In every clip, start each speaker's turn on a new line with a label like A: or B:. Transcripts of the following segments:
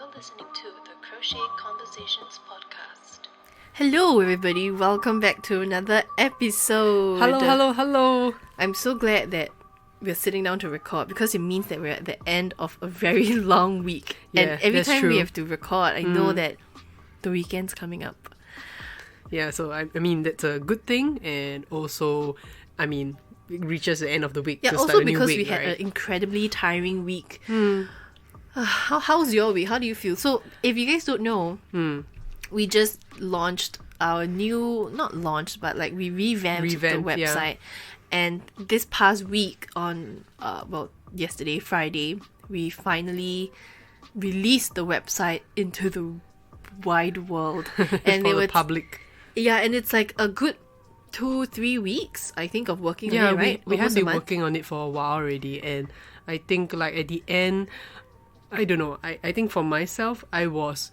A: You're listening to the Crochet Conversations podcast.
B: Hello everybody, welcome back to another episode.
C: Hello.
B: I'm so glad that we're sitting down to record because it means that we're at the end of a very long week.
C: Yeah,
B: and every
C: that's
B: time
C: true.
B: we have to record, I know that the weekend's coming up.
C: Yeah, so I mean that's a good thing, and also, I mean, it reaches the end of the week.
B: Yeah,
C: to
B: also
C: start a new
B: because
C: week,
B: we had
C: right?
B: an incredibly tiring week. How's your week? How do you feel? So, if you guys don't know, we just launched our new, not launched, but like we revamped the
C: Revamped, yeah.
B: website. And this past week on, yesterday, Friday, we finally released the website into the wide world. And
C: for the public.
B: Yeah, and it's like a good 2-3 weeks, I think, of working
C: Yeah,
B: on it, right?
C: we have
B: Almost a
C: been
B: month.
C: working on it for a while already, and I think like at the end, I don't know. I think for myself, I was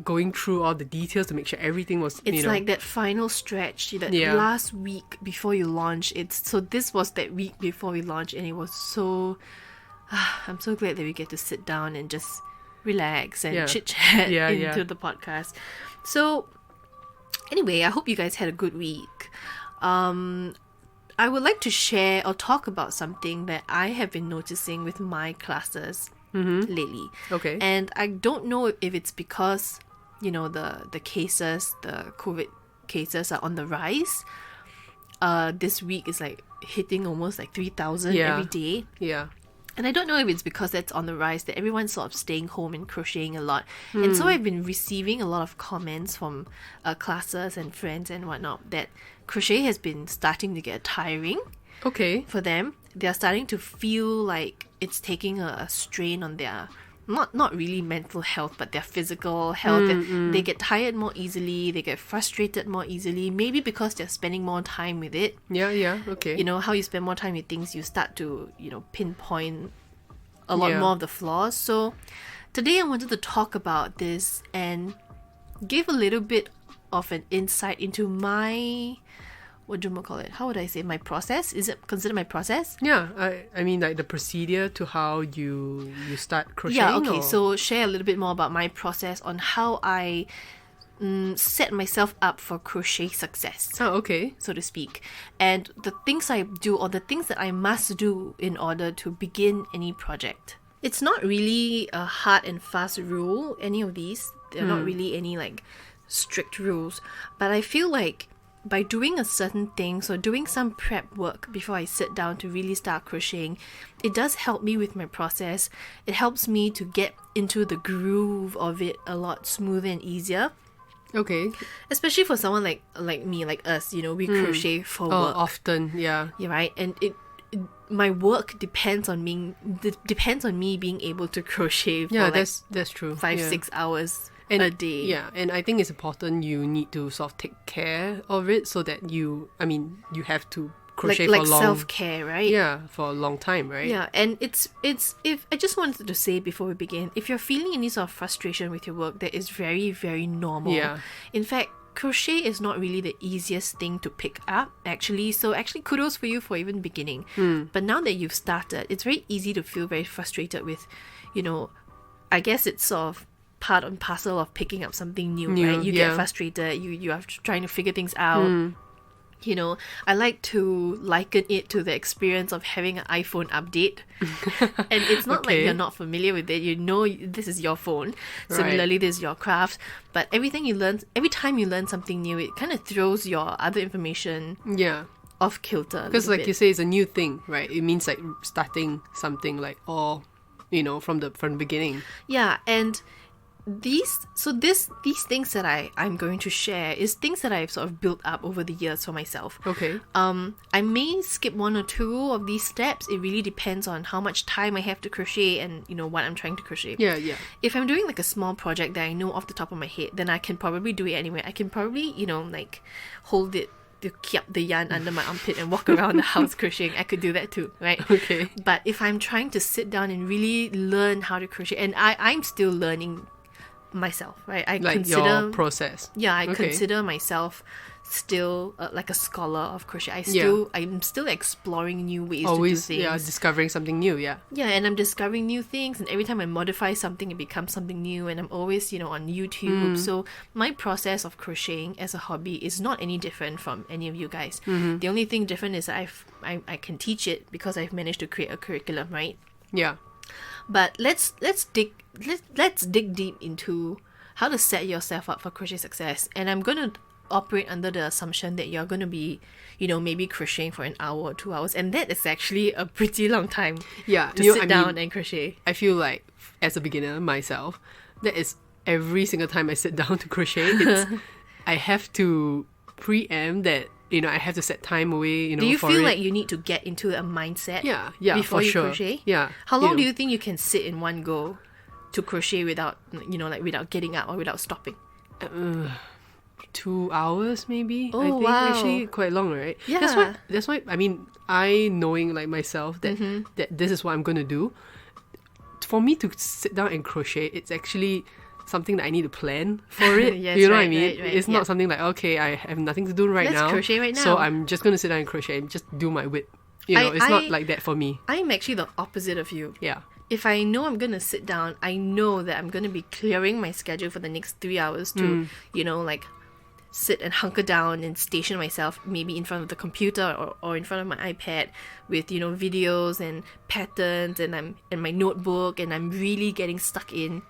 C: going through all the details to make sure everything was.
B: It's like that final stretch, that
C: Yeah.
B: last week before you launch. So this was that week before we launched, and it was so. I'm so glad that we get to sit down and just relax and
C: Yeah.
B: chit chat
C: Yeah,
B: into
C: yeah.
B: the podcast. So, anyway, I hope you guys had a good week. I would like to share or talk about something that I have been noticing with my classes lately.
C: Okay.
B: And I don't know if it's because, the cases, the COVID cases are on the rise. This week is like hitting almost like 3,000
C: Yeah.
B: every day.
C: Yeah.
B: And I don't know if it's because that's on the rise, that everyone's sort of staying home and crocheting a lot. And so I've been receiving a lot of comments from classes and friends and whatnot that crochet has been starting to get tiring
C: Okay.
B: for them. They're starting to feel like it's taking a strain on their not really mental health, but their physical health. They get tired more easily, they get frustrated more easily, maybe because they're spending more time with it.
C: Yeah. Okay.
B: How you spend more time with things, you start to pinpoint a lot
C: Yeah.
B: more of the flaws. So today I wanted to talk about this and give a little bit of an insight into my, what do you call it? How would I say, my process? Is it considered my process?
C: Yeah, I mean like the procedure to how you start crocheting.
B: Yeah, okay.
C: or-
B: So share a little bit more about my process on how I set myself up for crochet success,
C: okay.
B: so to speak, and the things I do or the things that I must do in order to begin any project. It's not really a hard and fast rule, any of these. They're not really any like strict rules, but I feel like by doing a certain thing, so doing some prep work before I sit down to really start crocheting, it does help me with my process. It helps me to get into the groove of it a lot smoother and easier.
C: Okay.
B: Especially for someone like me, like us, we crochet for
C: Oh,
B: work.
C: often, yeah.
B: Yeah, right? And my work depends on me being able to crochet for
C: Yeah,
B: like
C: that's true.
B: 5-6 hours
C: and,
B: a day.
C: Yeah, and I think it's important you need to sort of take care of it so that you have to crochet
B: like
C: for long.
B: self-care, right?
C: Yeah, for a long time, right?
B: Yeah, and it's if I just wanted to say before we begin, if you're feeling any sort of frustration with your work, that is very, very normal.
C: Yeah.
B: In fact, crochet is not really the easiest thing to pick up, actually. So actually, kudos for you for even beginning. But now that you've started, it's very easy to feel very frustrated with, I guess it's sort of part and parcel of picking up something new, right? You get
C: yeah.
B: frustrated, you are trying to figure things out. I like to liken it to the experience of having an iPhone update. And it's not like
C: Okay.
B: you're not familiar with it. This is your phone. Similarly, this is your craft. But every time you learn something new, it kind of throws your other information
C: Yeah.
B: off kilter.
C: Because like you say, it's a new thing, right? It means like starting something like all, from the beginning.
B: Yeah, and these things that I'm going to share is things that I've sort of built up over the years for myself.
C: Okay.
B: I may skip 1 or 2 of these steps. It really depends on how much time I have to crochet and what I'm trying to crochet.
C: Yeah.
B: If I'm doing like a small project that I know off the top of my head, then I can probably do it anyway. I can probably like hold it to keep the yarn under my armpit and walk around the house crocheting. I could do that too, right?
C: Okay.
B: But if I'm trying to sit down and really learn how to crochet, and I'm still learning myself, right? I
C: Like
B: consider
C: your process.
B: Yeah, I
C: Okay.
B: consider myself still like a scholar of crochet. I'm still exploring new ways
C: Always,
B: to do things.
C: discovering something new, yeah.
B: Yeah, and I'm discovering new things, and every time I modify something, it becomes something new, and I'm always, on YouTube. So my process of crocheting as a hobby is not any different from any of you guys. The only thing different is I can teach it because I've managed to create a curriculum, right?
C: Yeah.
B: But let's dig deep into how to set yourself up for crochet success. And I'm gonna operate under the assumption that you're gonna be, maybe crocheting for an hour or 2 hours, and that is actually a pretty long time.
C: Yeah,
B: to sit down and crochet.
C: I feel like as a beginner myself, that is every single time I sit down to crochet, I have to preempt that, I have to set time away,
B: Do you
C: for
B: feel
C: it.
B: like you need to get into a mindset?
C: Yeah,
B: before
C: for
B: you
C: sure.
B: crochet?
C: Yeah.
B: How long do you think you can sit in one go to crochet without, without getting up or without stopping?
C: 2 hours maybe?
B: Oh,
C: I think
B: wow.
C: actually quite long, right?
B: Yeah.
C: That's why I mean, I knowing like myself that that this is what I'm gonna do. For me to sit down and crochet, it's actually something that I need to plan for it.
B: Yes,
C: you know what I
B: right,
C: mean?
B: right,
C: It's
B: yeah.
C: not something like, okay, I have nothing to do
B: Let's crochet right
C: so
B: now.
C: I'm just gonna sit down and crochet and just do my whip. It's not like that for me.
B: I'm actually the opposite of you.
C: Yeah.
B: If I know I'm going to sit down, I know that I'm going to be clearing my schedule for the next 3 hours to, sit and hunker down and station myself maybe in front of the computer or in front of my iPad with, videos and patterns and I'm in my notebook and I'm really getting stuck in.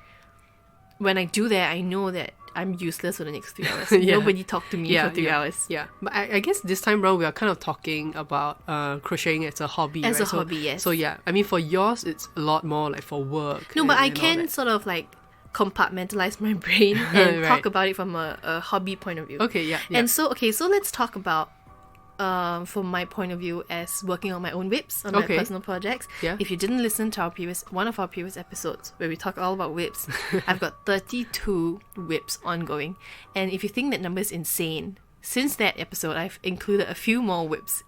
B: When I do that, I know that I'm useless for the next 3 hours.
C: Yeah.
B: Nobody talk to me for 3 hours.
C: Yeah, but I guess this time round we are kind of talking about crocheting as a hobby.
B: As
C: right?
B: a hobby, yes.
C: So yeah, I mean for yours it's a lot more like for work.
B: No, but I
C: and all
B: can
C: that.
B: sort of like compartmentalize my brain and
C: Right.
B: talk about it from a hobby point of view.
C: Okay, yeah.
B: And so let's talk about from my point of view as working on my own whips on my
C: Okay.
B: personal projects.
C: Yeah.
B: If you didn't listen to one of our previous episodes where we talk all about whips, I've got 32 whips ongoing. And if you think that number is insane, since that episode I've included a few more whips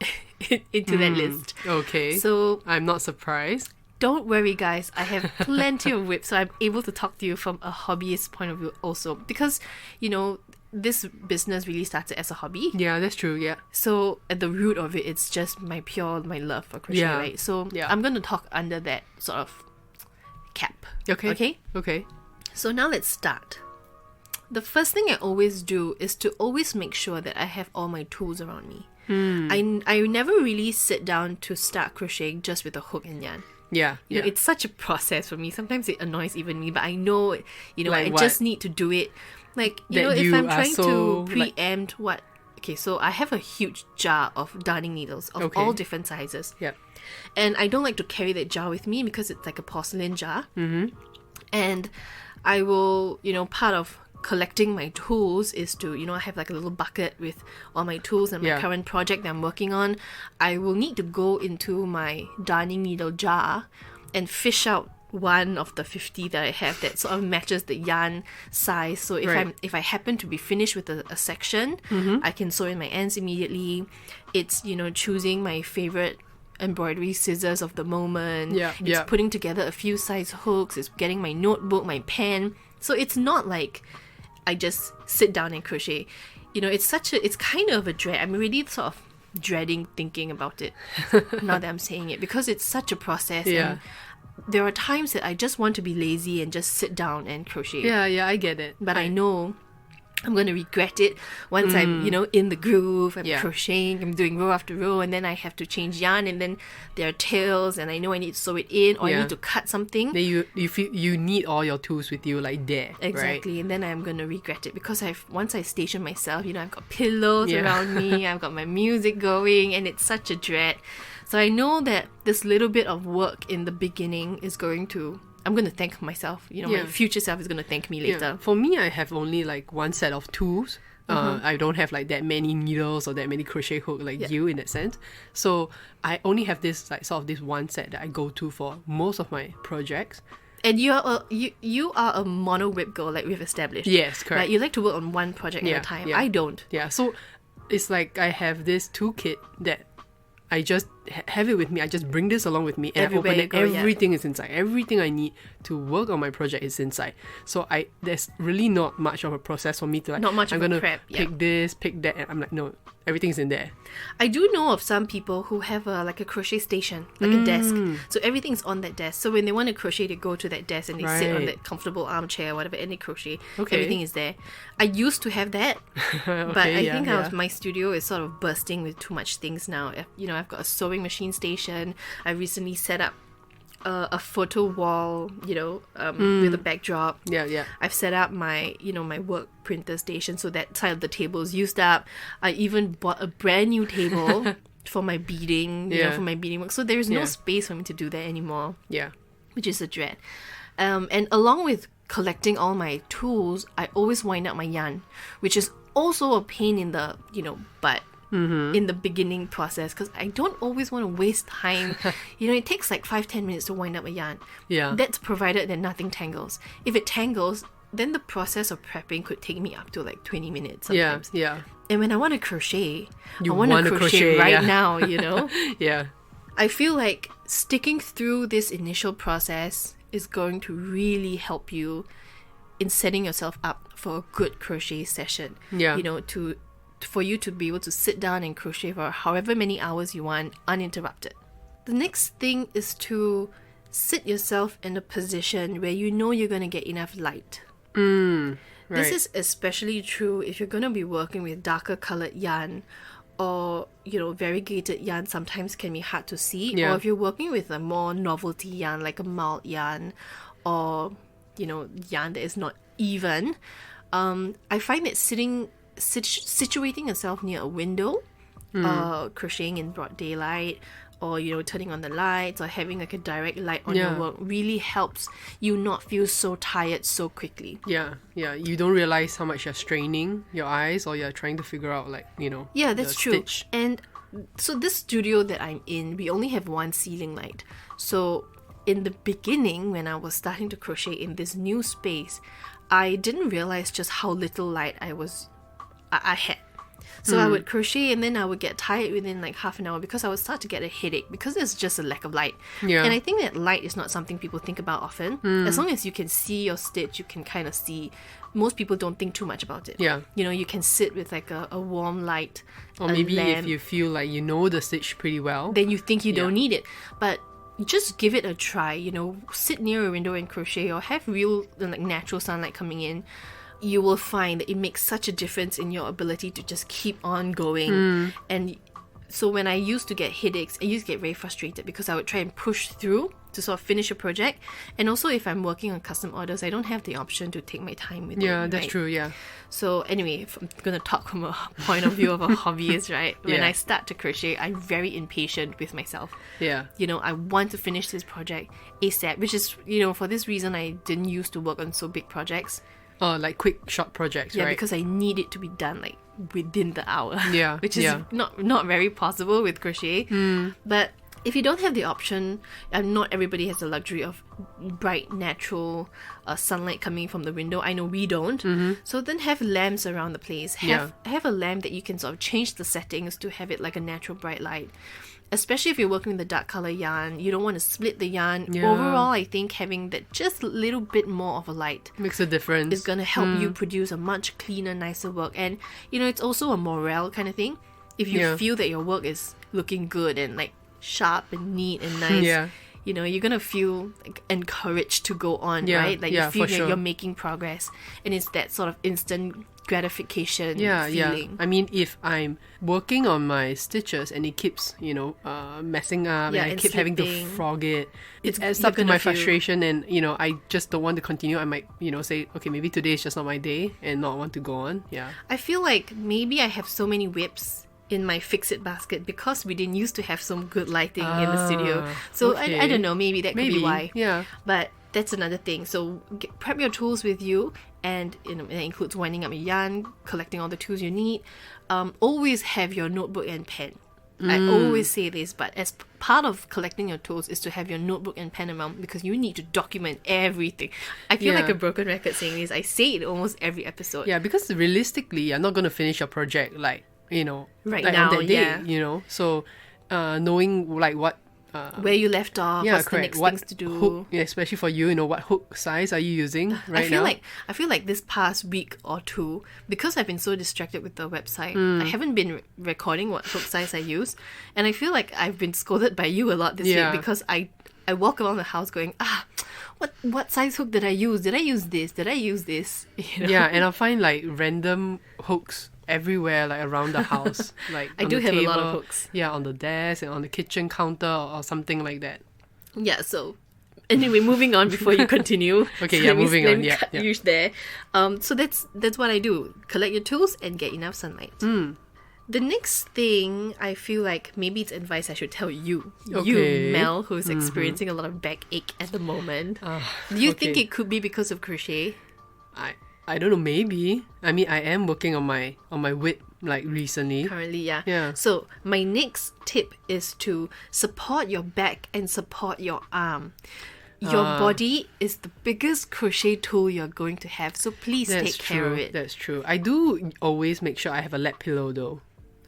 B: into that list.
C: Okay.
B: So
C: I'm not surprised.
B: don't worry, guys. I have plenty of whips, so I'm able to talk to you from a hobbyist point of view also. Because, this business really started as a hobby.
C: Yeah, that's true. Yeah.
B: So at the root of it, it's just my love for crochet,
C: Yeah.
B: right? So
C: Yeah.
B: I'm going to talk under that sort of cap.
C: Okay.
B: Okay?
C: Okay.
B: So now let's start. The first thing I always do is to always make sure that I have all my tools around me. I never really sit down to start crocheting just with a hook and yarn.
C: Yeah. Yeah.
B: It's such a process for me. Sometimes it annoys even me, but I know,
C: Like
B: I
C: what?
B: just need to do it. Like,
C: That
B: if
C: you
B: I'm
C: are
B: trying
C: so,
B: to preempt what... Okay, so I have a huge jar of darning needles of
C: Okay.
B: all different sizes.
C: Yeah.
B: And I don't like to carry that jar with me because it's like a porcelain jar. Mm-hmm. And I will, part of collecting my tools is to, I have like a little bucket with all my tools and my
C: Yeah.
B: current project that I'm working on. I will need to go into my darning needle jar and fish out one of the 50 that I have that sort of matches the yarn size. So if I happen to be finished with a section, I can sew in my ends immediately. It's, choosing my favorite embroidery scissors of the moment.
C: Yeah,
B: It's
C: yeah.
B: putting together a few size hooks. It's getting my notebook, my pen. So it's not like I just sit down and crochet. It's kind of a dread. I'm really sort of dreading thinking about it now that I'm saying it because it's such a process.
C: Yeah.
B: And there are times that I just want to be lazy and just sit down and crochet.
C: Yeah, I get it.
B: But I know I'm going to regret it once I'm, in the groove, I'm
C: Yeah.
B: crocheting, I'm doing row after row, and then I have to change yarn, and then there are tails, and I know I need to sew it in, or I
C: Yeah.
B: need to cut something.
C: Then you feel you need all your tools with you like there. Right?
B: Exactly, and then I'm gonna regret it because once I station myself, I've got pillows
C: Yeah.
B: around me, I've got my music going, and it's such a dread. So I know that this little bit of work in the beginning is I'm gonna thank myself. My
C: Yeah.
B: future self is gonna thank me later.
C: Yeah. For me, I have only like one set of tools. I don't have like that many needles or that many crochet hook like you in that sense. So I only have this like sort of this one set that I go to for most of my projects.
B: And you are a mono whip girl, like we've established.
C: Yes, correct.
B: Right? You like to work on one project at a time.
C: yeah.
B: I don't.
C: Yeah, so it's like I have this toolkit that I just have it with me. I just bring this along with me, and
B: Everywhere
C: I
B: you
C: open it.
B: go,
C: Everything is inside. Everything I need to work on my project is inside. So there's really not much of a process for me to like.
B: Not much
C: I'm
B: of a
C: gonna
B: prep,
C: pick this, pick that, and I'm like, no, everything's in there.
B: I do know of some people who have a crochet station, like a desk. So everything's on that desk. So when they want to crochet, they go to that desk and they sit on
C: Right.
B: that comfortable armchair or whatever, and they crochet.
C: Okay.
B: Everything is there. I used to have that, but
C: Okay,
B: I think
C: yeah.
B: my studio is sort of bursting with too much things now. I've got a sewing machine station. I recently set up a photo wall, with a backdrop.
C: Yeah.
B: I've set up my work printer station, so that side of the table is used up. I even bought a brand new table for my beading, for my beading work. So there is no
C: Yeah.
B: space for me to do that anymore,
C: Yeah.
B: which is a dread. And along with collecting all my tools, I always wind up my yarn, which is also a pain in the butt. In the beginning process, because I don't always want to waste time. It takes like 5-10 minutes to wind up a yarn.
C: Yeah.
B: That's provided that nothing tangles. If it tangles, then the process of prepping could take me up to like 20 minutes sometimes.
C: Yeah.
B: And when I want to crochet,
C: You
B: I want to
C: wanna
B: crochet
C: crochet,
B: right
C: yeah.
B: now,
C: Yeah.
B: I feel like sticking through this initial process is going to really help you in setting yourself up for a good crochet session.
C: Yeah.
B: For you to be able to sit down and crochet for however many hours you want uninterrupted. The next thing is to sit yourself in a position where you know you're going to get enough light.
C: Right.
B: This is especially true if you're going to be working with darker colored yarn, or variegated yarn sometimes can be hard to see,
C: Yeah.
B: or if you're working with a more novelty yarn like a malt yarn, or yarn that is not even. I find that situating yourself near a window, crocheting in broad daylight, or turning on the lights, or having like a direct light on your
C: Yeah.
B: work really helps you not feel so tired so quickly.
C: Yeah. You don't realize how much you're straining your eyes, or you're trying to figure out
B: Yeah, that's
C: the
B: true.
C: stitch.
B: And so this studio that I'm in, we only have one ceiling light. So in the beginning, when I was starting to crochet in this new space, I didn't realize just how little light I had. So I would crochet and then I would get tired within like half an hour because I would start to get a headache because there's just a lack of light.
C: Yeah.
B: And I think that light is not something people think about often. As long as you can see your stitch, you can kind of see. Most people don't think too much about it.
C: Yeah.
B: You can sit with like a warm light,
C: Or
B: a
C: maybe
B: lamp,
C: if you feel like you know the stitch pretty well.
B: then you think you don't
C: Yeah.
B: need it. But just give it a try, sit near a window and crochet, or have real like natural sunlight coming in. You will find that it makes such a difference in your ability to just keep on going. And so when I used to get headaches, I used to get very frustrated because I would try and push through to sort of finish a project. And also if I'm working on custom orders, I don't have the option to take my time with it.
C: Yeah, that's
B: right?
C: true, yeah.
B: So anyway, if I'm going to talk from a point of view of a hobbyist, right? When
C: Yeah.
B: I start to crochet, I'm very impatient with myself.
C: Yeah.
B: I want to finish this project ASAP, which is, for this reason, I didn't used to work on so big projects.
C: Like quick, short projects,
B: Yeah,
C: right?
B: because I need it to be done like within the hour.
C: Yeah,
B: which is
C: yeah.
B: not very possible with crochet. But if you don't have the option, and not everybody has the luxury of bright, natural sunlight coming from the window. I know we don't. So then have lamps around the place. Have a lamp that you can sort of change the settings to have it like a natural bright light. Especially if you're working with the dark color yarn, you don't want to split the yarn.
C: Yeah.
B: Overall, I think having that just a little bit more of a light
C: Makes a difference.
B: is going to help you produce a much cleaner, nicer work. And, it's also a morale kind of thing. If you
C: Yeah.
B: feel that your work is looking good and like sharp and neat and nice,
C: Yeah.
B: you're going to feel like encouraged to go on,
C: Yeah,
B: right? Like
C: yeah,
B: you feel
C: for
B: that
C: sure.
B: you're making progress. And it's that sort of instant gratification
C: Yeah.
B: feeling.
C: I mean, if I'm working on my stitches and it keeps, messing up,
B: Yeah,
C: and I
B: and
C: keep having to
B: slipping.
C: frog it, it
B: It's-
C: adds
B: you're
C: up to
B: gonna
C: my
B: feel-
C: frustration, and I just don't want to continue. I might, say, okay, maybe today is just not my day, and not want to go on. Yeah.
B: I feel like maybe I have so many whips in my fix-it basket because we didn't used to have some good lighting in the studio. So I
C: okay.
B: don't know, maybe that could
C: Maybe.
B: be why.
C: Yeah.
B: But that's another thing. So prep your tools with you, and that includes winding up your yarn, collecting all the tools you need. Always have your notebook and pen. I always say this, but as part of collecting your tools is to have your notebook and pen around because you need to document everything. I feel
C: Yeah.
B: like a broken record saying this. I say it almost every episode.
C: Yeah, because realistically, you're not going to finish your project right
B: Right
C: like
B: now,
C: on that day,
B: yeah.
C: So knowing like what
B: Where you left off, what's the next things to do.
C: Hook, yeah, especially for you, what hook size are you using right now?
B: I feel like this past week or two, because I've been so distracted with the website, I haven't been recording what hook size I use, and I feel like I've been scolded by you a lot this week because I walk around the house going, what size hook did I use? Did I use this? Did I use this?
C: Yeah, and I find like random hooks everywhere, like around the house. Like
B: I do have a lot of hooks.
C: Yeah, on the desk and on the kitchen counter or something like that.
B: Yeah, so anyway, moving on before you continue.
C: Okay, yeah, moving on. Yeah.
B: Use there. So that's what I do. Collect your tools and get enough sunlight. The next thing, I feel like maybe it's advice I should tell you.
C: Okay.
B: You, Mel, who's experiencing a lot of backache at the moment. Do you think it could be because of crochet?
C: I don't know, maybe. I mean, I am working on my width like recently.
B: Currently, yeah.
C: Yeah.
B: So my next tip is to support your back and support your arm. Your body is the biggest crochet tool you're going to have, so please take care of it.
C: That's true. I do always make sure I have a lap pillow though.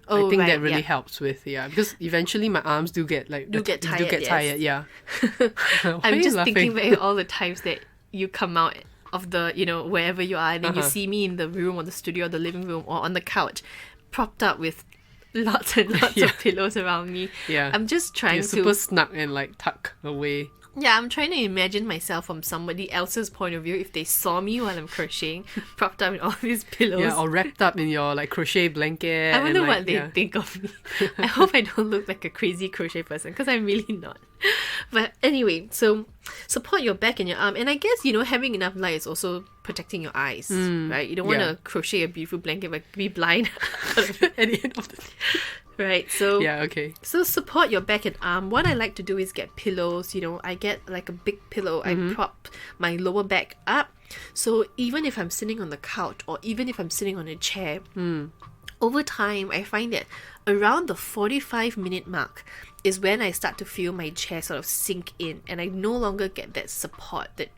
B: Oh,
C: I think
B: right,
C: that really helps with, because eventually my arms do get tired, yeah.
B: I'm just thinking back all the times that you come out of the, wherever you are, and then you see me in the room or the studio or the living room or on the couch, propped up with lots and lots of pillows around me.
C: Yeah.
B: I'm just trying
C: You're super snug and like tucked away.
B: Yeah, I'm trying to imagine myself from somebody else's point of view if they saw me while I'm crocheting, propped up in all these pillows.
C: Yeah, or wrapped up in your like crochet blanket.
B: I wonder what they think of me. I hope I don't look like a crazy crochet person, because I'm really not. But anyway, so support your back and your arm. And I guess, having enough light is also protecting your eyes, right? You don't want to crochet a beautiful blanket but be blind at the end of the day. Right, so So support your back and arm. What I like to do is get pillows. I get like a big pillow. I prop my lower back up. So even if I'm sitting on the couch or even if I'm sitting on a chair, over time I find that around the 45-minute mark is when I start to feel my chair sort of sink in, and I no longer get that support that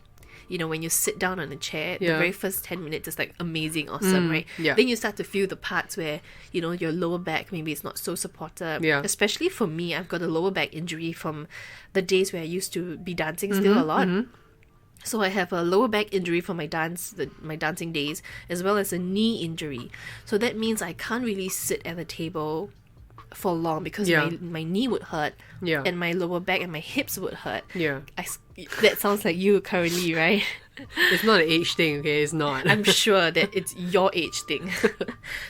B: when you sit down on a chair, the very first 10 minutes is like amazing, awesome, right?
C: Yeah.
B: Then you start to feel the parts where, your lower back maybe it's not so supported.
C: Yeah.
B: Especially for me, I've got a lower back injury from the days where I used to be dancing still a lot. So I have a lower back injury from my dancing days, as well as a knee injury. So that means I can't really sit at the table for long because my knee would hurt and my lower back and my hips would hurt. That sounds like you currently, right?
C: It's not an age thing, okay? It's not.
B: I'm sure that it's your age thing.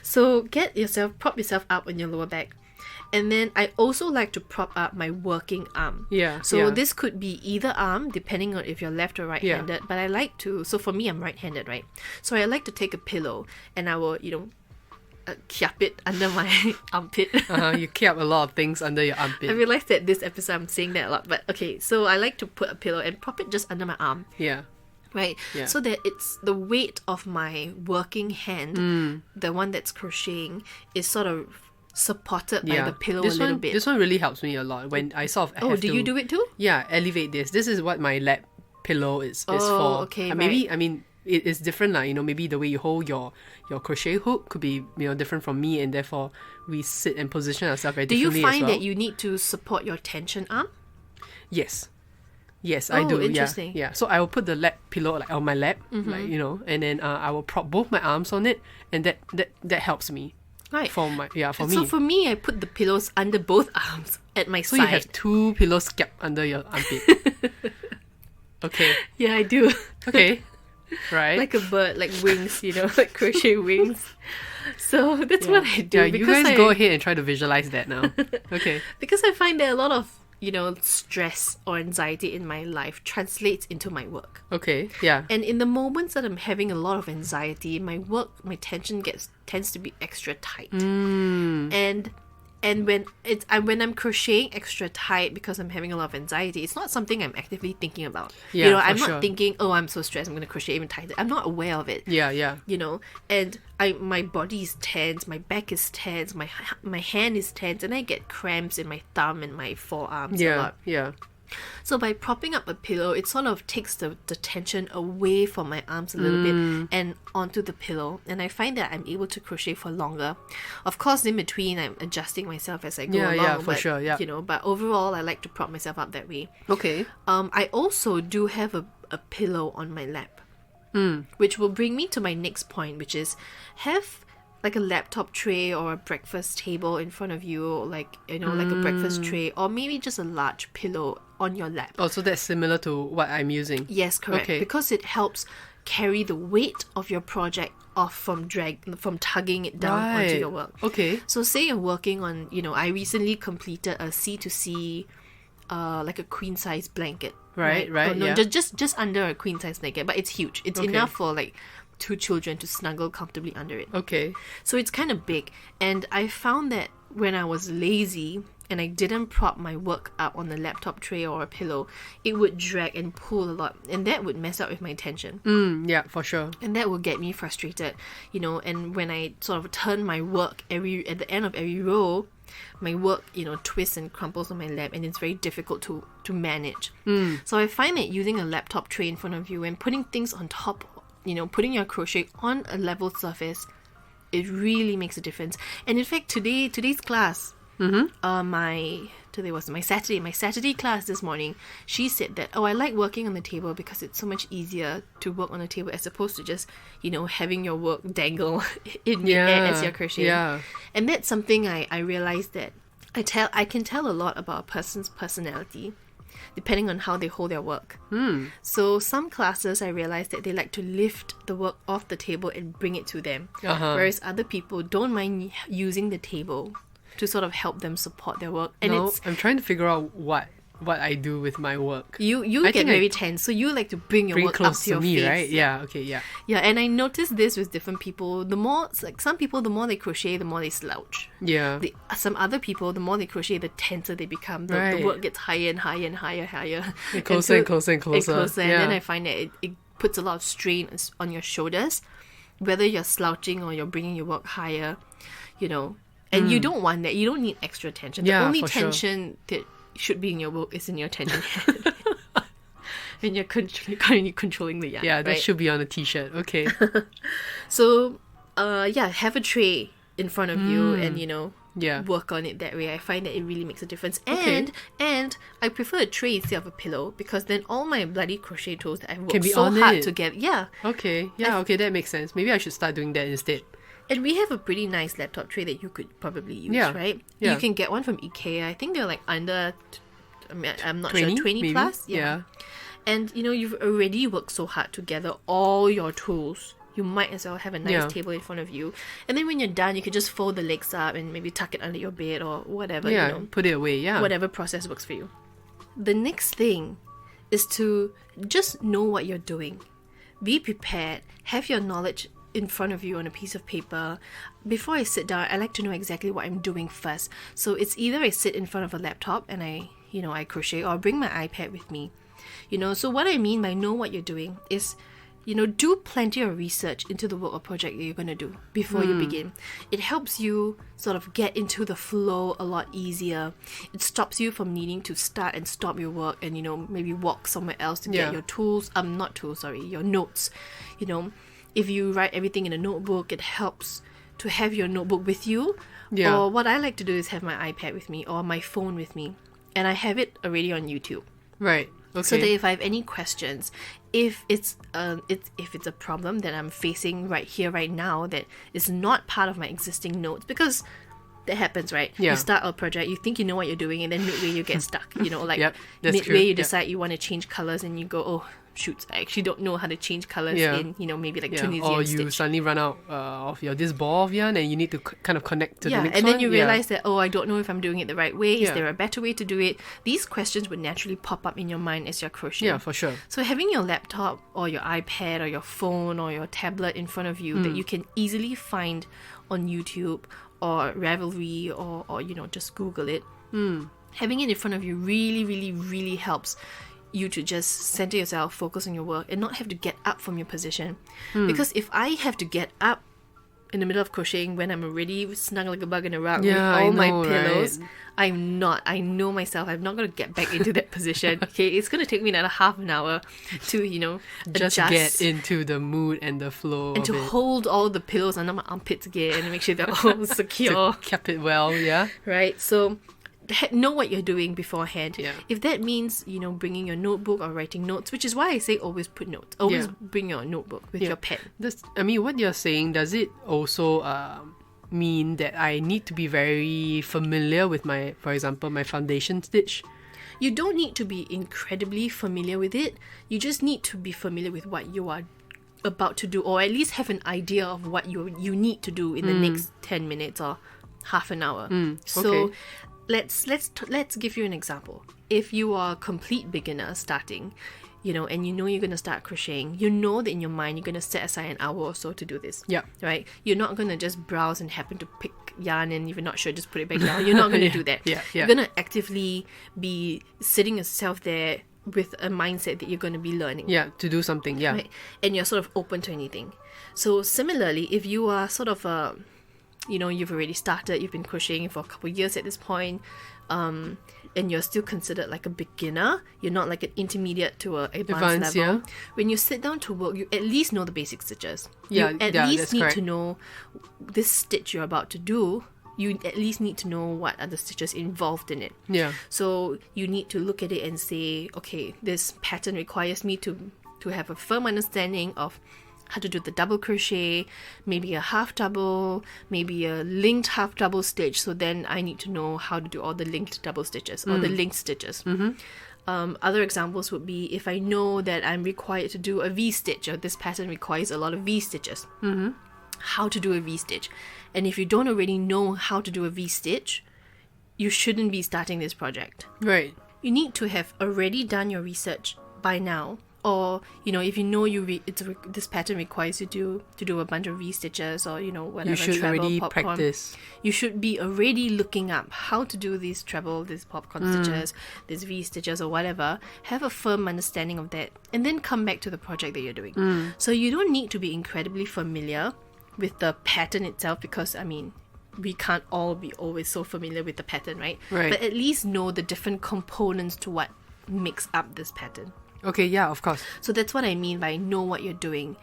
B: So prop yourself up on your lower back. And then I also like to prop up my working arm. So this could be either arm, depending on if you're left or right-handed. But I like to, so for me, I'm right-handed, right? So I like to take a pillow and I will, kiap it under my armpit.
C: You kiap a lot of things under your armpit.
B: I realized that this episode I'm saying that a lot. But okay, so I like to put a pillow and prop it just under my arm. Right?
C: Yeah.
B: So that it's the weight of my working hand, the one that's crocheting, is sort of supported by the pillow a little bit.
C: This one really helps me a lot when I sort of have
B: do you do it too?
C: Yeah, elevate this. This is what my lap pillow is for.
B: Okay,
C: maybe, I mean, it is different, maybe the way you hold your crochet hook could be, different from me, and therefore we sit and position ourselves very differently.
B: Do you find that you need to support your tension arm?
C: Yes, I do.
B: Interesting.
C: Yeah. So I will put the lap pillow like on my lap, and then I will prop both my arms on it, and that helps me.
B: Right.
C: For me.
B: So for me, I put the pillows under both arms at my side.
C: So you have two pillows kept under your armpit. Okay.
B: Yeah, I do.
C: Okay. Right.
B: Like a bird, like wings, like crochet wings. So that's what I do.
C: Yeah, you guys go ahead and try to visualize that now. Okay.
B: Because I find that a lot of, stress or anxiety in my life translates into my work.
C: Okay, yeah.
B: And in the moments that I'm having a lot of anxiety, my tension tends to be extra tight. And when I'm crocheting extra tight because I'm having a lot of anxiety, it's not something I'm actively thinking about. I'm not thinking, oh, I'm so stressed, I'm going to crochet even tighter. I'm not aware of it.
C: Yeah.
B: And my body is tense, my back is tense, my hand is tense, and I get cramps in my thumb and my forearms a lot.
C: Yeah.
B: So by propping up a pillow, it sort of takes the tension away from my arms a little bit and onto the pillow. And I find that I'm able to crochet for longer. Of course, in between, I'm adjusting myself as I go along.
C: Yeah, for
B: but,
C: sure, yeah.
B: You know, but overall, I like to prop myself up that way.
C: Okay.
B: I also do have a pillow on my lap, which will bring me to my next point, which is have like a laptop tray or a breakfast table in front of you, like, you know, like a breakfast tray, or maybe just a large pillow on your lap.
C: Oh, so that's similar to what I'm using.
B: Yes, correct.
C: Okay.
B: Because it helps carry the weight of your project off from tugging it down onto your work.
C: Okay.
B: So say you're working on, you know, I recently completed a C2C, like a queen size blanket.
C: Right,
B: Oh, no,
C: yeah.
B: just under a queen size blanket, but it's huge. It's enough for like 2 children to snuggle comfortably under it.
C: Okay.
B: So it's kind of big. And I found that when I was lazy and I didn't prop my work up on the laptop tray or a pillow, it would drag and pull a lot. And that would mess up with my tension.
C: Yeah, for sure.
B: And that would get me frustrated, you know. And when I sort of turn my work at the end of every row, my work, you know, twists and crumples on my lap, and it's very difficult to manage. So I find that using a laptop tray in front of you and putting things on top, you know, putting your crochet on a level surface, it really makes a difference. And in fact, today's class, today was my Saturday class this morning, she said that, I like working on the table because it's so much easier to work on the table as opposed to just, you know, having your work dangle in the air as you're crocheting.
C: Yeah.
B: And that's something I realized that I can tell a lot about a person's personality depending on how they hold their work. So some classes, I realized that they like to lift the work off the table and bring it to them, whereas other people don't mind using the table to sort of help them support their work. And
C: I'm trying to figure out what I do with my work.
B: You get very tense, so you like to bring your work up
C: close
B: to your
C: me,
B: face.
C: right? Yeah, okay, yeah.
B: Yeah, and I noticed this with different people. The more, like some people, the more they crochet, the more they slouch.
C: Yeah.
B: Some other people, the more they crochet, the tenser they become. The work gets higher and higher and higher.
C: And closer and closer and closer.
B: And then I find that it puts a lot of strain on your shoulders, whether you're slouching or you're bringing your work higher, you know. And you don't want that. You don't need extra tension. The only tension that should be in your work is in your tension head. When you're controlling the yarn.
C: Yeah, that
B: right?
C: should be on a t-shirt. Okay.
B: So, have a tray in front of you and, you know, work on it that way. I find that it really makes a difference. And I prefer a tray instead of a pillow because then all my bloody crochet tools that I've worked so hard to get. Yeah.
C: Okay. Yeah, okay, that makes sense. Maybe I should start doing that instead.
B: And we have a pretty nice laptop tray that you could probably use, right?
C: Yeah.
B: You can get one from IKEA. I think they're like under, I'm not
C: 20,
B: sure, 20
C: maybe?
B: plus.
C: Yeah.
B: And, you know, you've already worked so hard to gather all your tools. You might as well have a nice table in front of you. And then when you're done, you can just fold the legs up and maybe tuck it under your bed or whatever.
C: Yeah,
B: you know,
C: put it away, yeah.
B: whatever process works for you. The next thing is to just know what you're doing. Be prepared. Have your knowledge in front of you on a piece of paper. Before I sit down, I like to know exactly what I'm doing first. So it's either I sit in front of a laptop and I crochet, or bring my iPad with me. You know, so what I mean by know what you're doing is, you know, do plenty of research into the work or project that you're going to do before you begin. It helps you sort of get into the flow a lot easier. It stops you from needing to start and stop your work and, you know, maybe walk somewhere else to get your your notes. You know, if you write everything in a notebook, it helps to have your notebook with you.
C: Yeah.
B: Or what I like to do is have my iPad with me or my phone with me. And I have it already on YouTube.
C: Right. Okay.
B: So that if I have any questions, if it's a problem that I'm facing right here, right now, that is not part of my existing notes, because that happens, right?
C: Yeah.
B: You start a project, you think you know what you're doing, and then midway you get stuck. You know, like
C: that's
B: midway
C: true.
B: you decide you want to change colors, and you go, oh shoot, I actually don't know how to change colors in, you know, maybe like Tunisian
C: or you
B: stitch.
C: suddenly run out of this ball of yarn and you need to kind of connect to the next one.
B: And then you realize that, I don't know if I'm doing it the right way. Is
C: Yeah.
B: there a better way to do it? These questions would naturally pop up in your mind as you're crocheting.
C: Yeah, for sure.
B: So having your laptop or your iPad or your phone or your tablet in front of you that you can easily find on YouTube or Ravelry or you know, just Google it. Having it in front of you really, really, really helps you to just center yourself, focus on your work, and not have to get up from your position. Because if I have to get up in the middle of crocheting when I'm already snug like a bug in a rug
C: Yeah,
B: with all
C: I
B: my
C: know,
B: pillows.
C: right?
B: I'm not. I know myself. I'm not going to get back into that position. Okay, it's going to take me another half an hour to,
C: Just
B: adjust
C: get into the mood and the flow
B: and
C: of
B: to
C: it.
B: hold all the pillows under my armpits again and make sure they're all secure.
C: To keep it well, yeah.
B: Right? So know what you're doing beforehand.
C: Yeah.
B: If that means, bringing your notebook or writing notes, which is why I say always put notes. Always bring your notebook with your pen.
C: What you're saying, does it also mean that I need to be very familiar with for example, my foundation stitch?
B: You don't need to be incredibly familiar with it. You just need to be familiar with what you are about to do, or at least have an idea of what you need to do in the next 10 minutes or half an hour. So
C: okay.
B: let's give you an example. If you are a complete beginner starting, and you're going to start crocheting, that in your mind you're going to set aside an hour or so to do this.
C: Yeah.
B: Right? You're not going to just browse and happen to pick yarn and if you're not sure, just put it back down. You're not going to do that.
C: Yeah.
B: You're going to actively be sitting yourself there with a mindset that you're going to be learning.
C: Yeah, to do something, yeah.
B: Right? And you're sort of open to anything. So similarly, if you are sort of you've already started, you've been crocheting for a couple of years at this point, and you're still considered like a beginner, you're not like an intermediate to a advanced level.
C: Yeah.
B: When you sit down to work, you at least know the basic stitches.
C: Yeah,
B: You at
C: yeah,
B: least
C: that's
B: need
C: correct.
B: to know this stitch you're about to do. You at least need to know what are the stitches involved in it.
C: Yeah.
B: So you need to look at it and say, okay, this pattern requires me to have a firm understanding of how to do the double crochet, maybe a half double, maybe a linked half double stitch. So then I need to know how to do all the linked double stitches or the linked stitches. Other examples would be if I know that I'm required to do a V stitch, or this pattern requires a lot of V stitches. How to do a V stitch. And if you don't already know how to do a V stitch, you shouldn't be starting this project.
C: Right.
B: You need to have already done your research by now. Or, if you know this pattern requires you to do a bunch of V-stitches or, whatever.
C: You should
B: treble,
C: already
B: popcorn,
C: practice.
B: You should be already looking up how to do these treble, these popcorn stitches, these V-stitches or whatever. Have a firm understanding of that and then come back to the project that you're doing. So you don't need to be incredibly familiar with the pattern itself because, we can't all be always so familiar with the pattern, right?
C: Right.
B: But at least know the different components to what makes up this pattern.
C: Okay, yeah, of course.
B: So that's what I mean by know what you're doing.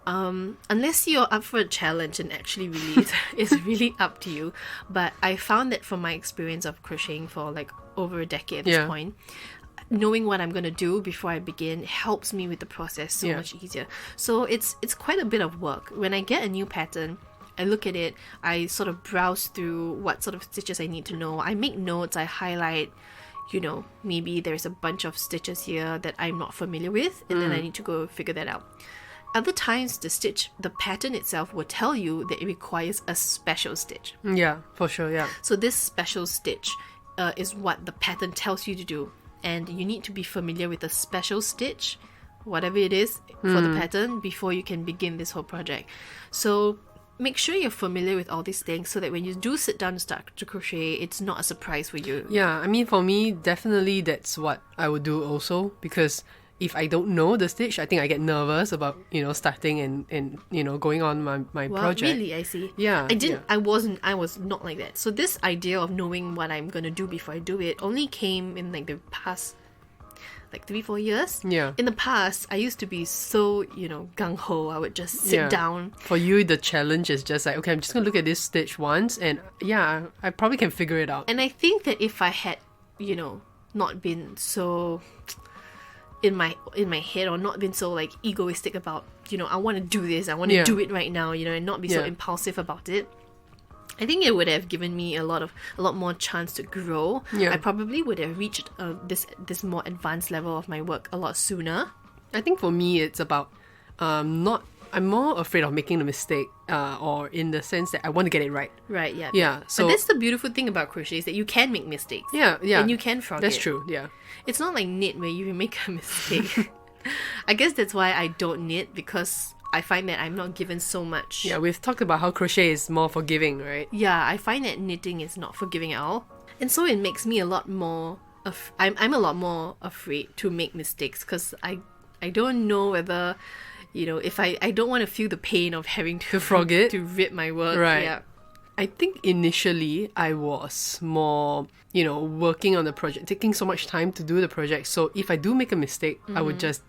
B: Unless you're up for a challenge, and actually really it's really up to you. But I found that from my experience of crocheting for like over a decade at this point, knowing what I'm going to do before I begin helps me with the process so much easier. So it's quite a bit of work. When I get a new pattern, I look at it, I sort of browse through what sort of stitches I need to know. I make notes, I highlight, maybe there's a bunch of stitches here that I'm not familiar with, and then I need to go figure that out. Other times, the pattern itself will tell you that it requires a special stitch.
C: Yeah, for sure, yeah.
B: So this special stitch is what the pattern tells you to do. And you need to be familiar with the special stitch, whatever it is, for the pattern before you can begin this whole project. So make sure you're familiar with all these things so that when you do sit down and start to crochet, it's not a surprise for you.
C: Yeah, for me, definitely that's what I would do also, because if I don't know the stitch, I think I get nervous about, starting and going on my
B: Well,
C: project.
B: really, I see.
C: Yeah.
B: I was not like that. So this idea of knowing what I'm going to do before I do it only came in like the past 3-4 years.
C: Yeah.
B: In the past, I used to be so, gung-ho. I would just sit down.
C: For you, the challenge is just like, okay, I'm just going to look at this stitch once and I probably can figure it out.
B: And I think that if I had, not been so in my head or not been so like egoistic about, I want to do this, I want to do it right now, and not be so impulsive about it, I think it would have given me a lot more chance to grow.
C: Yeah.
B: I probably would have reached this more advanced level of my work a lot sooner.
C: I think for me, it's about I'm more afraid of making a mistake, or in the sense that I want to get it right.
B: Right, yeah.
C: Yeah, so
B: but that's the beautiful thing about crochet is that you can make mistakes.
C: Yeah.
B: And you can forget.
C: That's true, yeah.
B: It's not like knit where you make a mistake. I guess that's why I don't knit, because I find that I'm not given so much.
C: Yeah, we've talked about how crochet is more forgiving, right?
B: Yeah, I find that knitting is not forgiving at all. And so it makes me a lot more... I'm a lot more afraid to make mistakes because I don't know whether... if I don't want to feel the pain of having to
C: frog it.
B: to rip my work.
C: Right.
B: Yeah.
C: I think initially I was more, working on the project, taking so much time to do the project. So if I do make a mistake, I would just,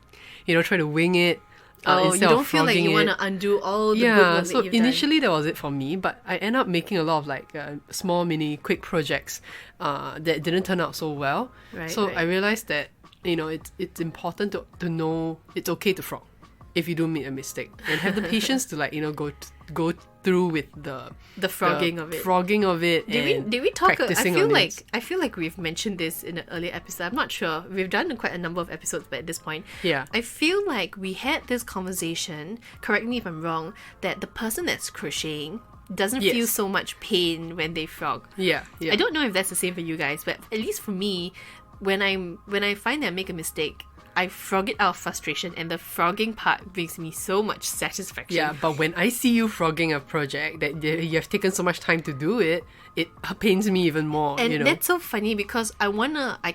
C: try to wing it.
B: You
C: instead
B: don't
C: of
B: feel like
C: frogging
B: you
C: it.
B: want to undo all the good
C: Yeah,
B: work
C: so
B: that you've
C: initially that was it for me, but I end up making a lot of small, mini, quick projects that didn't turn out so well.
B: Right,
C: so
B: right.
C: I realized that it's important to know it's okay to frog if you do make a mistake, and have the patience to go through with
B: the frogging of it.
C: Frogging of it.
B: Did we talk?
C: Practicing
B: I feel like we've mentioned this in an earlier episode. I'm not sure. We've done quite a number of episodes, but at this point,
C: Yeah.
B: I feel like we had this conversation. Correct me if I'm wrong. That the person that's crocheting doesn't
C: Yes.
B: feel so much pain when they frog.
C: Yeah.
B: I don't know if that's the same for you guys, but at least for me, when I find that I make a mistake, I frog it out of frustration, and the frogging part brings me so much satisfaction.
C: Yeah, but when I see you frogging a project that you have taken so much time to do it, it pains me even more.
B: And that's so funny because I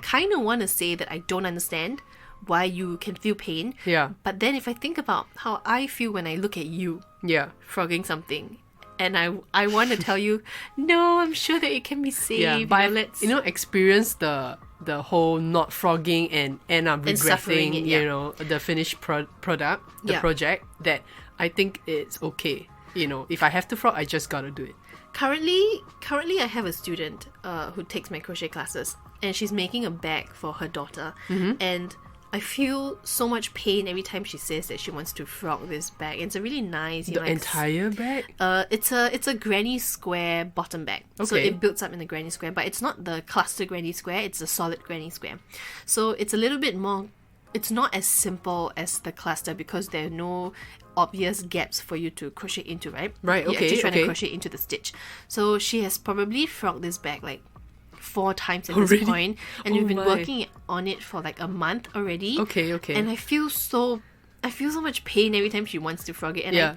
B: kind of wanna say that I don't understand why you can feel pain.
C: Yeah.
B: But then if I think about how I feel when I look at you
C: Yeah.
B: frogging something, and I want to tell you, no, I'm sure that it can be saved.
C: Yeah, but
B: let's
C: experience the whole not frogging and end up
B: And suffering
C: regretting,
B: it, yeah.
C: the finished product, the
B: Yeah.
C: project, that I think it's okay. If I have to frog, I just gotta do it.
B: Currently, I have a student who takes my crochet classes, and she's making a bag for her daughter, and I feel so much pain every time she says that she wants to frog this bag. It's a really nice,
C: The entire bag?
B: It's a granny square bottom bag. So
C: Okay.
B: it builds up in the granny square, but it's not the cluster granny square, it's a solid granny square. So it's a little bit more, it's not as simple as the cluster because there are no obvious gaps for you to crochet into, right?
C: Right,
B: You're
C: okay,
B: actually trying
C: okay.
B: to crochet into the stitch. So she has probably frogged this bag like 4 times at this
C: Already?
B: point, and
C: Oh
B: we've been
C: my.
B: working on it for like a month already.
C: Okay.
B: And I feel so much pain every time she wants to frog it, and
C: Yeah.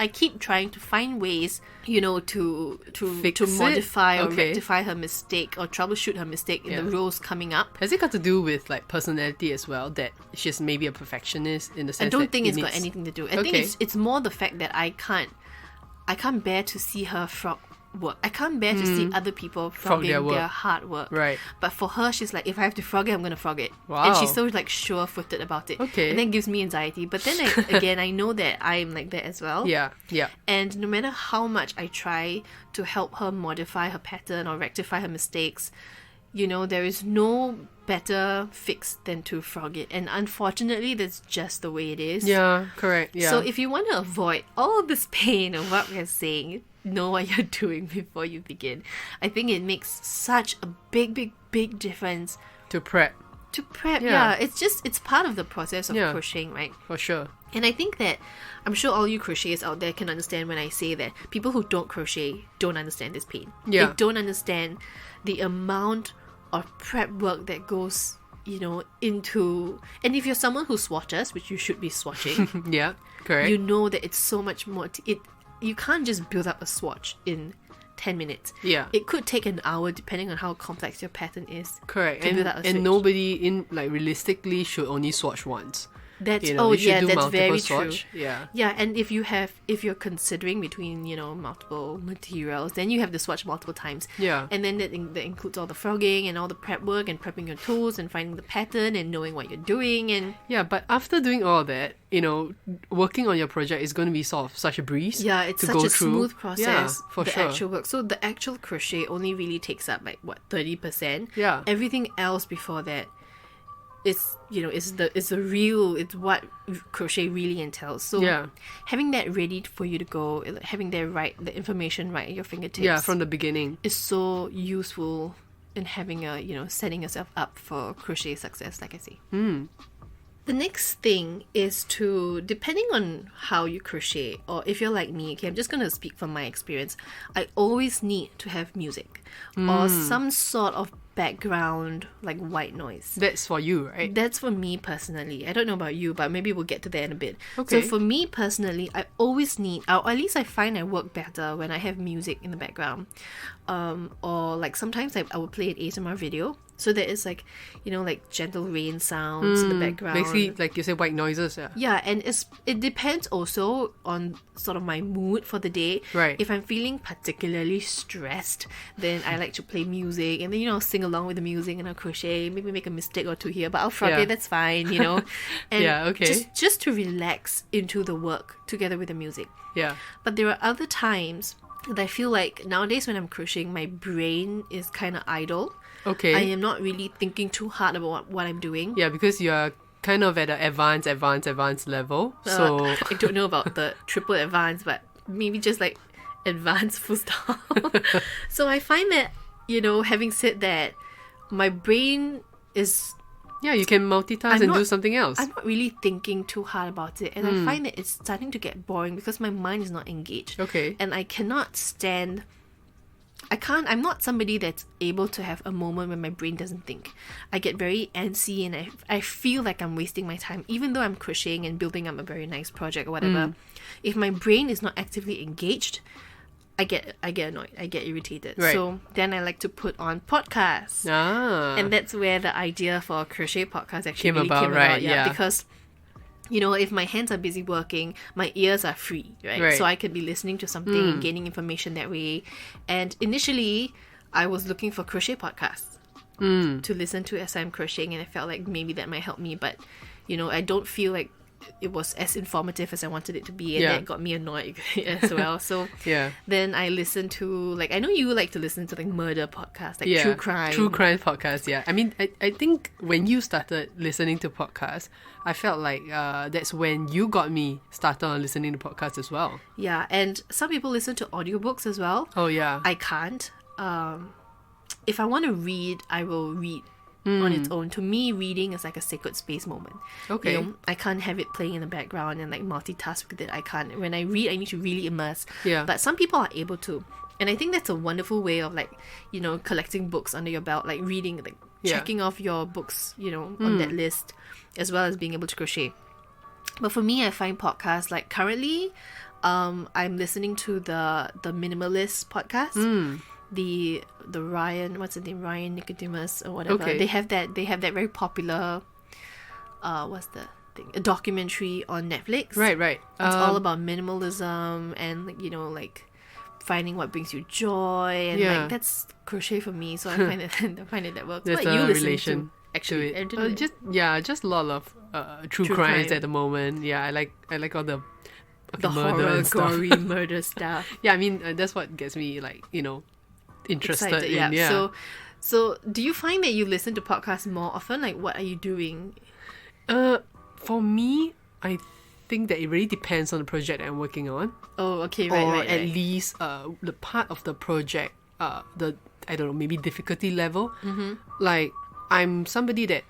B: I keep trying to find ways, to
C: Fix
B: to
C: it?
B: modify or
C: Okay.
B: rectify her mistake or troubleshoot her mistake in the rows coming up.
C: Has it got to do with personality as well? That she's maybe a perfectionist in the sense
B: I don't
C: that
B: think
C: it
B: it's got
C: needs-
B: anything to do. I think
C: Okay.
B: it's more the fact that I can't bear to see her frog work. I can't bear to see other people frogging
C: their
B: their
C: work.
B: hard work.
C: Right.
B: But for her, she's like, if I have to frog it, I'm gonna frog it.
C: Wow.
B: And she's so sure-footed about it.
C: Okay.
B: And that gives me anxiety. But then again, I know that I'm like that as well.
C: Yeah.
B: And no matter how much I try to help her modify her pattern or rectify her mistakes, there is no better fix than to frog it. And unfortunately, that's just the way it is.
C: Yeah, correct. Yeah.
B: So if you want to avoid all this pain of what we're saying, know what you're doing before you begin. I think it makes such a big difference
C: to prep,
B: to prep.
C: Yeah.
B: Yeah, it's part of the process of
C: Yeah.
B: crocheting, right?
C: for sure.
B: And I think that I'm sure all you crocheters out there can understand when I say that people who don't crochet don't understand this pain.
C: Yeah.
B: They don't understand the amount of prep work that goes, into. And if you're someone who swatches, which you should be swatching,
C: Yeah, correct.
B: you know that it's so much more. You can't just build up a swatch in 10 minutes.
C: Yeah.
B: It could take an hour depending on how complex your pattern is.
C: Correct.
B: to
C: And,
B: build up a switch.
C: and nobody realistically should only swatch once.
B: That's
C: You
B: oh
C: should
B: yeah,
C: do
B: that's
C: multiple
B: very
C: swatch.
B: true.
C: Yeah.
B: Yeah, and if you're considering between multiple materials, then you have to swatch multiple times.
C: Yeah.
B: And then that includes all the frogging and all the prep work and prepping your tools and finding the pattern and knowing what you're doing and
C: Yeah, but after doing all that, working on your project is going to be sort of such a breeze.
B: yeah, it's
C: to
B: such
C: go
B: a
C: through.
B: smooth process.
C: Yeah, for
B: the
C: sure.
B: actual work. So the actual crochet only really takes up 30%.
C: Yeah.
B: Everything else before that is it's what crochet really entails. So
C: Yeah.
B: having that ready for you to go, having the information right at your fingertips.
C: Yeah, from the beginning.
B: is so useful in having setting yourself up for crochet success, like I say. The next thing is to, depending on how you crochet, or if you're like me, okay, I'm just going to speak from my experience, I always need to have music or some sort of background, like white noise.
C: That's for you, right?
B: That's for me personally. I don't know about you, but maybe we'll get to that in a bit.
C: Okay.
B: So for me personally, I always need, or at least I find I work better when I have music in the background. Or sometimes I will play an ASMR video So there is like, like gentle rain sounds in the background.
C: Basically, like you said, white noises. Yeah.
B: Yeah, and it depends also on sort of my mood for the day.
C: Right.
B: If I'm feeling particularly stressed, then I like to play music and then, sing along with the music and I'll crochet, maybe make a mistake or two here, but I'll forget, that's fine, And
C: Yeah, okay.
B: just to relax into the work together with the music.
C: Yeah.
B: But there are other times that I feel like nowadays when I'm crocheting, my brain is kind of idle.
C: Okay.
B: I am not really thinking too hard about what I'm doing.
C: Yeah, because you're kind of at an advanced level. So
B: I don't know about the triple advanced, but maybe just like advanced full stop. So I find that, having said that, my brain is...
C: yeah, you can multitask and do something else.
B: I'm not really thinking too hard about it. And I find that it's starting to get boring because my mind is not engaged.
C: Okay.
B: And I cannot stand... I'm not somebody that's able to have a moment when my brain doesn't think. I get very antsy and I feel like I'm wasting my time, even though I'm crocheting and building up a very nice project or whatever. If my brain is not actively engaged, I get annoyed. I get irritated.
C: Right.
B: So then I like to put on podcasts. And that's where the idea for a crochet podcast actually came about.
C: Right, yeah.
B: Because... if my hands are busy working, my ears are free, right? So I could be listening to something and gaining information that way. And initially, I was looking for crochet podcasts to listen to as I'm crocheting, and I felt like maybe that might help me. But, I don't feel like it was as informative as I wanted it to be, and that got me annoyed as well. So then I listened to, like, I know you like to listen to like murder podcasts, like true crime
C: podcasts. Yeah, I mean, I think when you started listening to podcasts, I felt like that's when you got me started on listening to podcasts as well.
B: Yeah, and some people listen to audiobooks as well.
C: Oh yeah,
B: I can't. If I want to read, I will read on its own. To me, reading is like a sacred space moment.
C: Okay.
B: I can't have it playing in the background and like multitask with it. I can't. When I read, I need to really immerse.
C: Yeah.
B: But some people are able to. And I think that's a wonderful way of like, collecting books under your belt, like reading, like checking off your books, on that list, as well as being able to crochet. But for me, I find podcasts like currently, I'm listening to the Minimalist podcast. The Ryan, what's the name? Ryan Nicodemus or whatever.
C: Okay.
B: They have that very popular what's the thing? A documentary on Netflix.
C: Right.
B: It's all about minimalism and like finding what brings you joy, and like that's crochet for me. So I find it that works.
C: There's
B: what you
C: a
B: listen
C: relation
B: to actually?
C: to it. Just a lot of true crimes at the moment. Yeah, I like all the murder
B: horror,
C: and stuff.
B: gory murder stuff.
C: Yeah, I mean that's what gets me like interested
B: Excited,
C: in. Yeah.
B: So do you find that you listen to podcasts more often? Like, what are you doing?
C: For me, I think that it really depends on the project that I'm working on.
B: Oh, okay,
C: or
B: right.
C: at least the part of the project, the I don't know, maybe difficulty level. Like I'm somebody that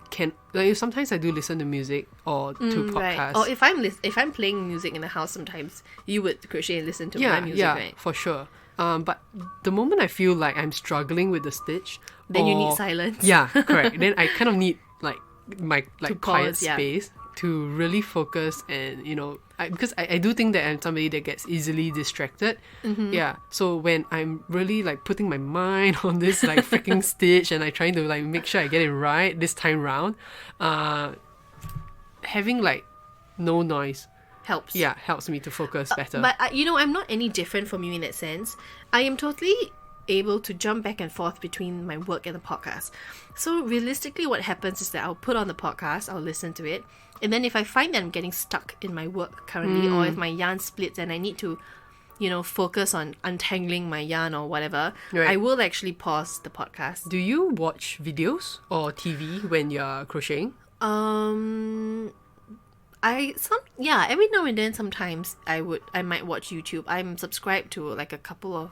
C: can like sometimes I do listen to music or to podcasts.
B: Right. Or if I'm playing music in the house, sometimes you would crochet and listen to my music, right?
C: For sure. But the moment I feel like I'm struggling with the stitch,
B: then you need silence.
C: Yeah, correct. Then I kind of need like my like quiet
B: pause,
C: space to really focus, and because I do think that I'm somebody that gets easily distracted. Yeah, so when I'm really like putting my mind on this like freaking stitch and I trying to like make sure I get it right this time round, having like no noise
B: helps.
C: Yeah, helps me to focus better.
B: But I'm not any different from you in that sense. I am totally able to jump back and forth between my work and the podcast. So realistically, what happens is that I'll put on the podcast, I'll listen to it, and then if I find that I'm getting stuck in my work currently, or if my yarn splits and I need to, focus on untangling my yarn or whatever,
C: right,
B: I will actually pause the podcast.
C: Do you watch videos or TV when you're crocheting?
B: Every now and then sometimes I might watch YouTube. I'm subscribed to like a couple of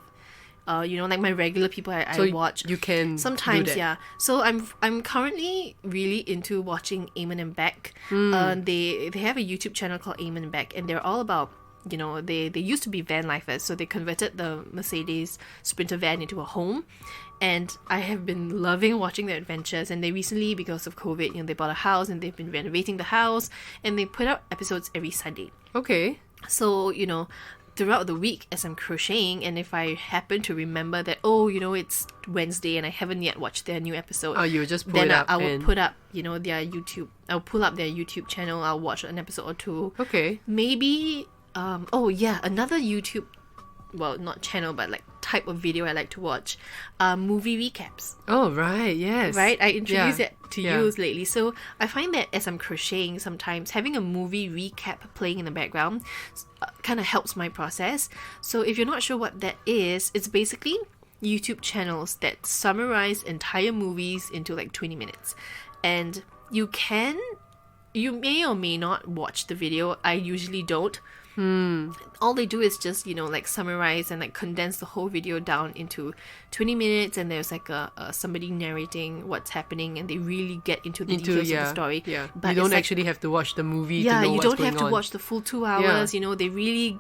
B: like my regular people I watch.
C: You can
B: sometimes
C: do that.
B: Yeah. So I'm currently really into watching Eamon and Beck. They have a YouTube channel called Eamon and Beck, and they're all about they used to be van lifers, so they converted the Mercedes Sprinter van into a home. And I have been loving watching their adventures. And they recently, because of COVID, they bought a house and they've been renovating the house. And they put out episodes every Sunday.
C: Okay.
B: So, throughout the week as I'm crocheting, and if I happen to remember that, it's Wednesday and I haven't yet watched their new episode,
C: you just pull
B: then
C: it up
B: I will
C: and...
B: put up, their YouTube. I'll pull up their YouTube channel. I'll watch an episode or two.
C: Okay.
B: Maybe, another YouTube, well, not channel, but like type of video I like to watch, movie recaps.
C: Oh, right, yes.
B: Right? I introduced it to
C: Yeah.
B: you lately. So I find that as I'm crocheting, sometimes having a movie recap playing in the background kind of helps my process. So if you're not sure what that is, it's basically YouTube channels that summarize entire movies into like 20 minutes. And you may or may not watch the video. I usually don't. All they do is just, like summarize and like condense the whole video down into 20 minutes, and there's like somebody narrating what's happening, and they really get into the details of the story.
C: Yeah,
B: But
C: you don't
B: it's like,
C: actually have to watch the movie to know
B: you
C: what's
B: don't
C: going
B: have to
C: on.
B: watch the full 2 hours. They really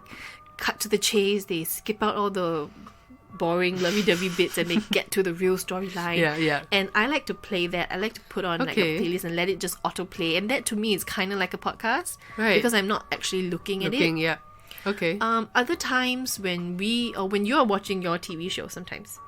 B: cut to the chase. They skip out all the boring lovey-dovey bits and they get to the real storyline.
C: Yeah.
B: And I like to play that. I like to put on like a playlist and let it just autoplay. And that to me is kind of like a podcast.
C: Right.
B: Because I'm not actually looking at it.
C: Yeah. Okay.
B: Other times when you're watching your TV show sometimes.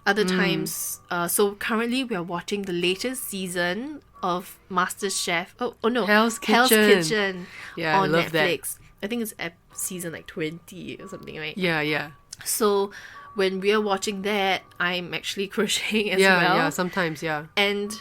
B: Other times, so currently we are watching the latest season of MasterChef. Oh no,
C: Hell's Kitchen. Yeah,
B: on
C: I love
B: Netflix. That. I think it's season like 20 or something, right?
C: Yeah.
B: So when we are watching that, I'm actually crocheting as well.
C: Yeah, sometimes, yeah.
B: And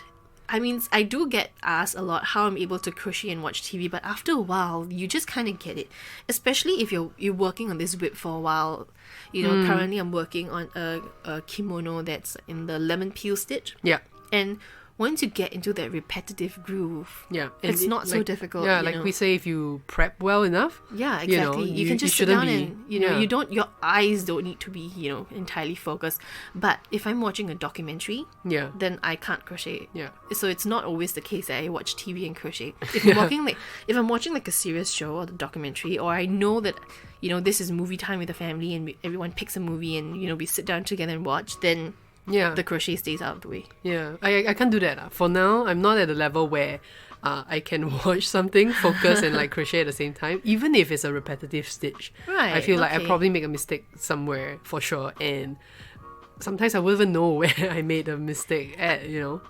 B: I mean, I do get asked a lot how I'm able to crochet and watch TV, but after a while, you just kind of get it. Especially if you're working on this whip for a while. Currently I'm working on a kimono that's in the lemon peel stitch.
C: Yeah.
B: And once you get into that repetitive groove,
C: Yeah.
B: it's not so difficult.
C: Yeah, like we say, if you prep well enough.
B: Yeah, exactly. You can just sit down and, your eyes don't need to be, entirely focused. But if I'm watching a documentary, then I can't crochet.
C: Yeah.
B: So it's not always the case that I watch TV and crochet. If I'm watching like a serious show or the documentary, or I know that, this is movie time with the family and everyone picks a movie and, we sit down together and watch, then the crochet stays out of the way.
C: Yeah, I can't do that. For now, I'm not at the level where I can watch something, focus and like crochet at the same time, even if it's a repetitive stitch.
B: Right.
C: I feel like I
B: okay.
C: probably make a mistake somewhere for sure, and sometimes I won't even know where I made a mistake at,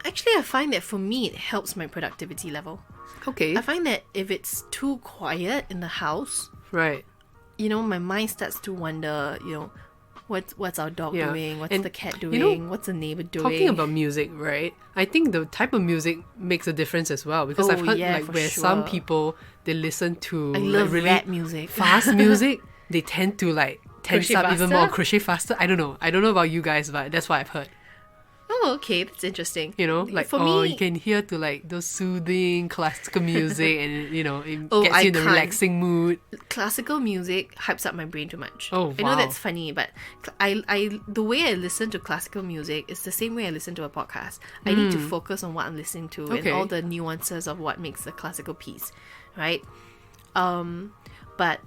B: Actually, I find that for me, it helps my productivity level.
C: Okay.
B: I find that if it's too quiet in the house,
C: Right.
B: my mind starts to wonder, what's our dog doing? What's
C: And,
B: the cat doing? What's the neighbor doing?
C: Talking about music, right? I think the type of music makes a difference as well, because I've heard
B: for
C: where some
B: sure.
C: people, they listen to
B: I love
C: really
B: rap music.
C: fast music, they tend to like tense
B: Crochet
C: up even
B: faster?
C: more, crochet faster. I don't know about you guys, but that's what I've heard.
B: Oh, okay, that's interesting.
C: Like,
B: for me,
C: you can hear to like those soothing classical music, and it
B: Oh,
C: gets
B: I
C: you in a
B: can't.
C: relaxing mood.
B: classical music hypes up my brain too much.
C: Oh,
B: I know
C: wow.
B: that's funny, but the way I listen to classical music is the same way I listen to a podcast. I need to focus on what I'm listening to and
C: Okay.
B: all the nuances of what makes a classical piece, right? But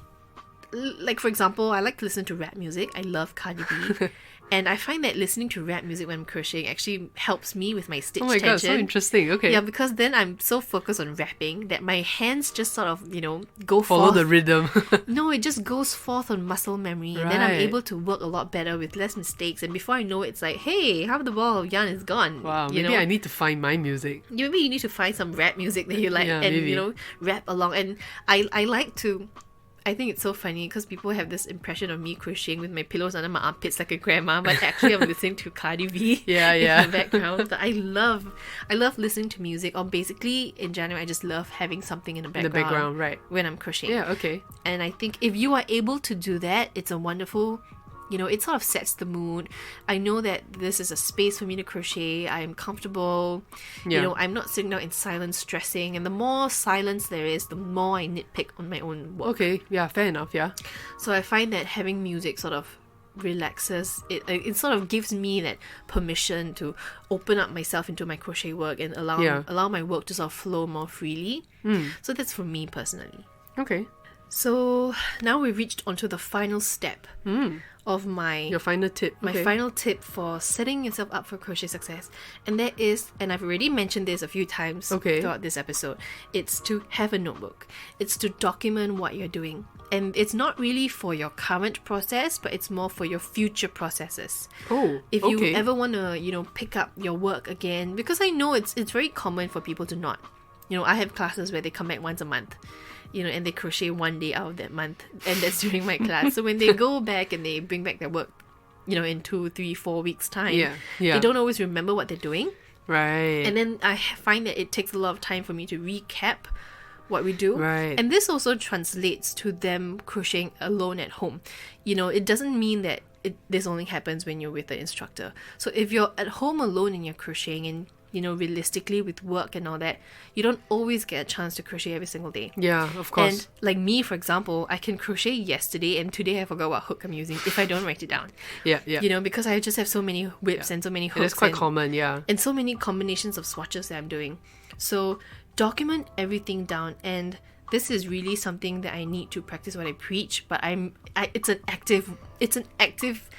B: like for example, I like to listen to rap music. I love Cardi B. And I find that listening to rap music when I'm crocheting actually helps me with my stitch
C: Oh my
B: tension.
C: god, so interesting. Okay.
B: Yeah, because then I'm so focused on rapping that my hands just sort of, go
C: Follow
B: forth.
C: the rhythm.
B: No, it just goes forth on muscle memory. And then I'm
C: Right.
B: able to work a lot better with less mistakes. And before I know it, it's like, hey, half the ball of yarn is gone.
C: Wow, maybe I need to find my music.
B: Maybe you need to find some rap music that you like
C: Yeah,
B: and,
C: maybe.
B: rap along. And I like to... I think it's so funny because people have this impression of me crocheting with my pillows under my armpits like a grandma, but actually I'm listening to Cardi B
C: Yeah.
B: in the background. But I love listening to music, or basically in general, I just love having something in the background,
C: right.
B: when I'm crocheting.
C: Yeah, okay.
B: And I think if you are able to do that, it's a wonderful, it sort of sets the mood. I know that this is a space for me to crochet. I am comfortable.
C: Yeah.
B: I'm not sitting down in silence stressing. And the more silence there is, the more I nitpick on my own work.
C: Okay, yeah, fair enough, yeah.
B: So I find that having music sort of relaxes it. It sort of gives me that permission to open up myself into my crochet work and allow my work to sort of flow more freely. So that's for me personally.
C: Okay.
B: So now we've reached onto the final step of
C: Your final tip.
B: my final tip for setting yourself up for crochet success. And that is, and I've already mentioned this a few times throughout this episode, it's to have a notebook. It's to document what you're doing. And it's not really for your current process, but it's more for your future processes.
C: Oh,
B: If you ever want to, pick up your work again, because I know it's very common for people to not. I have classes where they come back once a month, and they crochet one day out of that month, and that's during my class. So when they go back and they bring back their work, in 2, 3, 4 weeks time, they don't always remember what they're doing.
C: Right.
B: And then I find that it takes a lot of time for me to recap what we do.
C: Right.
B: And this also translates to them crocheting alone at home. It doesn't mean that this only happens when you're with the instructor. So if you're at home alone and you're crocheting and realistically with work and all that, you don't always get a chance to crochet every single day.
C: Yeah, of course.
B: And like me, for example, I can crochet yesterday and today I forgot what hook I'm using if I don't write it down.
C: Yeah.
B: Because I just have so many whips and so many hooks.
C: It's quite common, yeah.
B: And so many combinations of swatches that I'm doing. So document everything down, and this is really something that I need to practice what I preach, but it's an active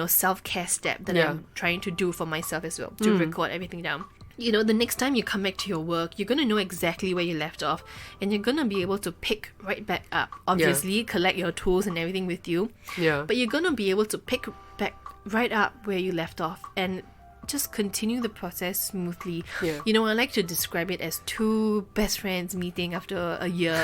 B: self-care step that I'm trying to do for myself as well, to record everything down. The next time you come back to your work, you're going to know exactly where you left off, and you're going to be able to pick right back up. Obviously, collect your tools and everything with you.
C: Yeah.
B: But you're going to be able to pick back right up where you left off and just continue the process smoothly.
C: Yeah.
B: I like to describe it as two best friends meeting after a year,